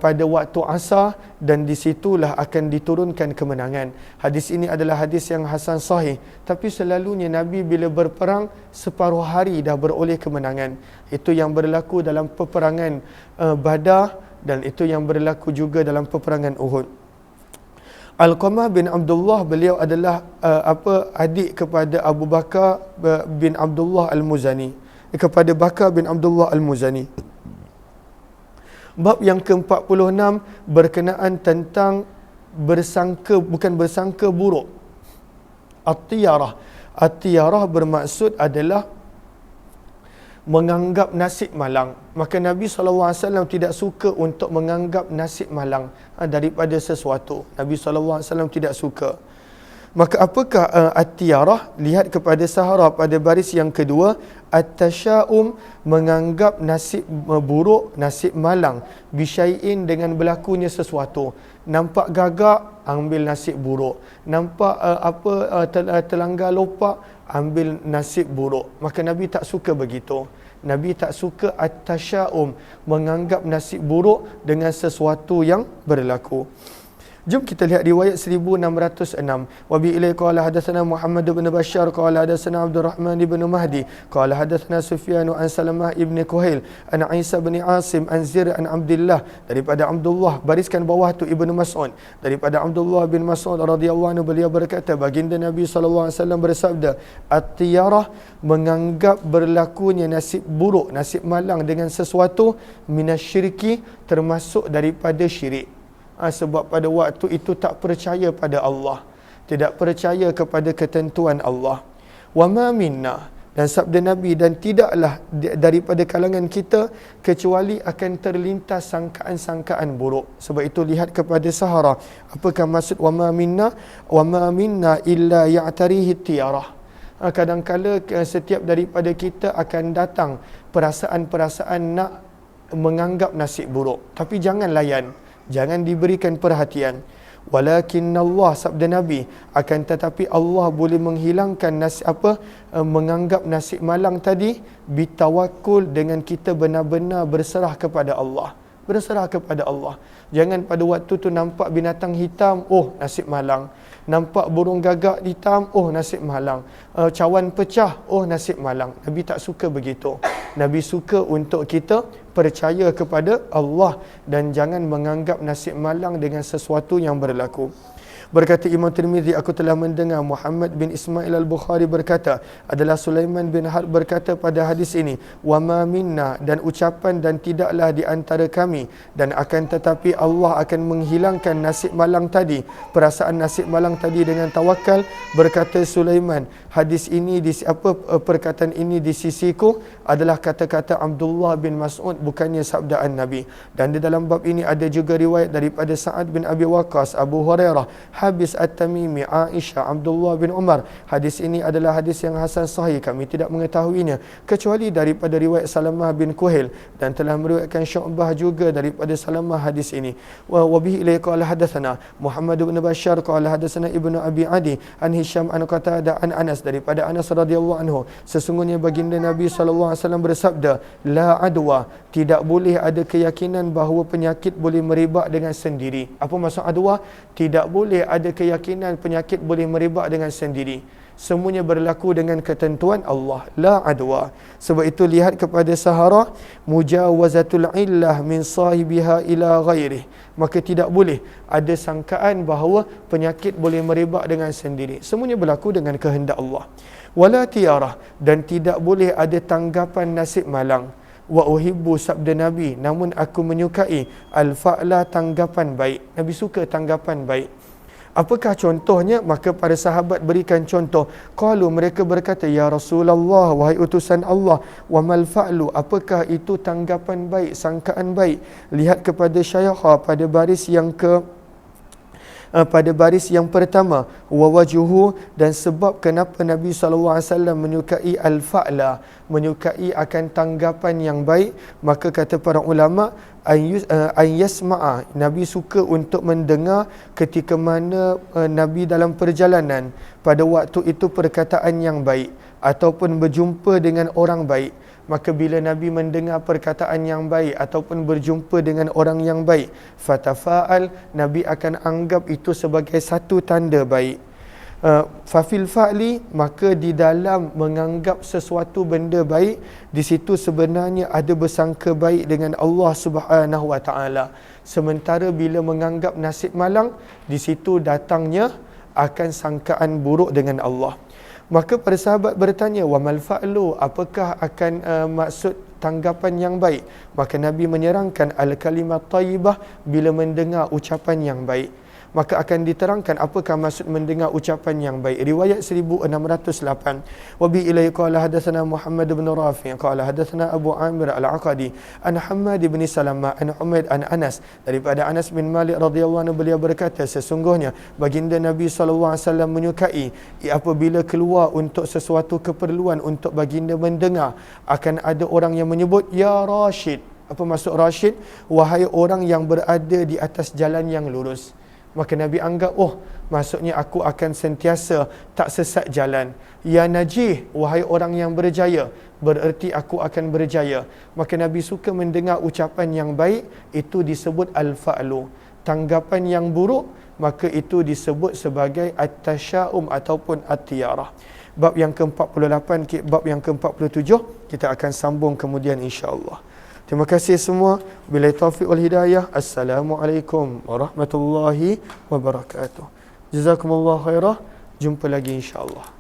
pada waktu asar, dan disitulah akan diturunkan kemenangan. Hadis ini adalah hadis yang hasan sahih, tapi selalunya Nabi bila berperang separuh hari dah beroleh kemenangan. Itu yang berlaku dalam peperangan Badar, dan itu yang berlaku juga dalam peperangan Uhud. Alqamah bin Abdullah, beliau adalah adik kepada Abu Bakar bin Abdullah Al-Muzani, kepada Bakar bin Abdullah Al-Muzani. Bab yang ke-46 berkenaan tentang bukan bersangka buruk. At-tiyarah bermaksud adalah menganggap nasib malang. Maka Nabi SAW tidak suka untuk menganggap nasib malang daripada sesuatu. Nabi SAW tidak suka. Maka apakah at-tiyarah? Lihat kepada Sahara pada baris yang kedua. At-tasya'um, menganggap nasib buruk, nasib malang. Bisyai'in, dengan berlakunya sesuatu. Nampak gagak, ambil nasib buruk. Nampak terlanggar lopak, ambil nasib buruk. Maka Nabi tak suka begitu. Nabi tak suka at-tasya'um, menganggap nasib buruk dengan sesuatu yang berlaku. Jom kita lihat riwayat 1606. Wa bi ilai qala hadatsana Muhammad bin Bashar qala hadatsana Abdul Rahman bin Mahdi qala hadatsana Sufyan an Salamah ibn Kuhail an Isa bin Asim an Zir an Abdullah, daripada Abdullah, bariskan bawah tu Ibnu Mas'ud, daripada Abdullah bin Mas'ud radhiyallahu anhu, beliau berkata baginda Nabi sallallahu alaihi wasallam bersabda, at-tiyarah, menganggap berlakunya nasib buruk, nasib malang dengan sesuatu, minasyirki, termasuk daripada syirik. Sebab pada waktu itu tak percaya pada Allah, tidak percaya kepada ketentuan Allah. Wa ma minna, dan sabda Nabi, dan tidaklah daripada kalangan kita kecuali akan terlintas sangkaan-sangkaan buruk. Sebab itu lihat kepada Sahara, apakah maksud wa ma minna illa ya'tarihi tiyarah. Kadang-kala setiap daripada kita akan datang perasaan-perasaan nak menganggap nasib buruk, tapi jangan layan, jangan diberikan perhatian. Walakin Allah, sabda Nabi, akan tetapi Allah boleh menghilangkan menganggap nasib malang tadi bitawakul, dengan kita benar-benar berserah kepada Allah. Berserah kepada Allah. Jangan pada waktu tu nampak binatang hitam, oh nasib malang. Nampak burung gagak hitam, oh nasib malang. Cawan pecah, oh nasib malang. Nabi tak suka begitu. Nabi suka untuk kita percaya kepada Allah dan jangan menganggap nasib malang dengan sesuatu yang berlaku. Berkata Imam Tirmizi, aku telah mendengar Muhammad bin Ismail Al-Bukhari berkata, adalah Sulaiman bin Harb berkata pada hadis ini, wa ma minna, dan ucapan dan tidaklah di antara kami, dan akan tetapi Allah akan menghilangkan nasib malang tadi, perasaan nasib malang tadi dengan tawakal. Berkata Sulaiman, hadis ini perkataan ini di sisiku adalah kata-kata Abdullah bin Mas'ud, bukannya sabdaan Nabi. Dan di dalam bab ini ada juga riwayat daripada Sa'ad bin Abi Waqqas, Abu Hurairah, Habis At-Tamimi, Aisyah, Abdullah bin Umar. Hadis ini adalah hadis yang hasan sahih, kami tidak mengetahuinya kecuali daripada riwayat Salamah bin Kuhail, dan telah meriwayatkan Syu'bah juga daripada Salamah hadis ini. Wa bihi ilaihi qala hadatsana Muhammad bin Bashar qala hadatsana Ibnu Abi Adi an Hisham an Qatadah an Anas, daripada Anas radhiyallahu anhu, sesungguhnya baginda Nabi sallallahu alaihi wasallam bersabda, la adwa, tidak boleh ada keyakinan bahawa penyakit boleh merebak dengan sendiri. Apa maksud adwa? Tidak boleh ada keyakinan penyakit boleh merebak dengan sendiri. Semuanya berlaku dengan ketentuan Allah. La adwa. Sebab itu lihat kepada Sahara, mujawazatul illah min sahibiha ila ghairih. Maka tidak boleh ada sangkaan bahawa penyakit boleh merebak dengan sendiri. Semuanya berlaku dengan kehendak Allah. Wala tiarah, dan tidak boleh ada tanggapan nasib malang. Wa uhibbu, sabda Nabi, namun aku menyukai al-fa'la, tanggapan baik. Nabi suka tanggapan baik. Apakah contohnya? Maka para sahabat berikan contoh. Qalu, mereka berkata, ya Rasulullah, wahai utusan Allah, wa mal fa'lu, apakah itu tanggapan baik, sangkaan baik? Lihat kepada Syaikha pada baris yang pertama, wa wajhu, dan sebab kenapa Nabi SAW menyukai al-fa'la, menyukai akan tanggapan yang baik. Maka kata para ulama, an yasma'a, Nabi suka untuk mendengar ketika mana Nabi dalam perjalanan, pada waktu itu perkataan yang baik ataupun berjumpa dengan orang baik. Maka bila Nabi mendengar perkataan yang baik ataupun berjumpa dengan orang yang baik, fatafa'al, Nabi akan anggap itu sebagai satu tanda baik. Fafil fa'li, maka di dalam menganggap sesuatu benda baik, di situ sebenarnya ada bersangka baik dengan Allah Subhanahu wa taala. Sementara bila menganggap nasib malang, di situ datangnya akan sangkaan buruk dengan Allah. Maka para sahabat bertanya, wa mal fa'lu, apakah akan maksud tanggapan yang baik? Maka Nabi menyerangkan al-kalimat thayyibah, bila mendengar ucapan yang baik. Maka akan diterangkan apakah maksud mendengar ucapan yang baik. Riwayat 1608. Wa bi ilaihi qala hadatsana Muhammad bin Rafi' qala hadatsana Abu Amir Al-Aqadi an Hammad bin Salamah an Humaid an Anas, daripada Anas bin Malik radhiyallahu anhu, beliau berkata, sesungguhnya baginda Nabi SAW menyukai apabila keluar untuk sesuatu keperluan untuk baginda mendengar, akan ada orang yang menyebut, ya Rashid. Apa maksud Rashid? Wahai orang yang berada di atas jalan yang lurus. Maka Nabi anggap, oh, maksudnya aku akan sentiasa tak sesat jalan. Ya Najih, wahai orang yang berjaya, bererti aku akan berjaya. Maka Nabi suka mendengar ucapan yang baik, itu disebut al-fa'lu. Tanggapan yang buruk, maka itu disebut sebagai at-tasya'um ataupun at-tiyarah. Bab yang ke-48, bab yang ke-47, kita akan sambung kemudian insya-Allah. Terima kasih semua. Billahi taufiq wal hidayah. Assalamualaikum warahmatullahi wabarakatuh. Jazakumullah khairah. Jumpa lagi insya-Allah.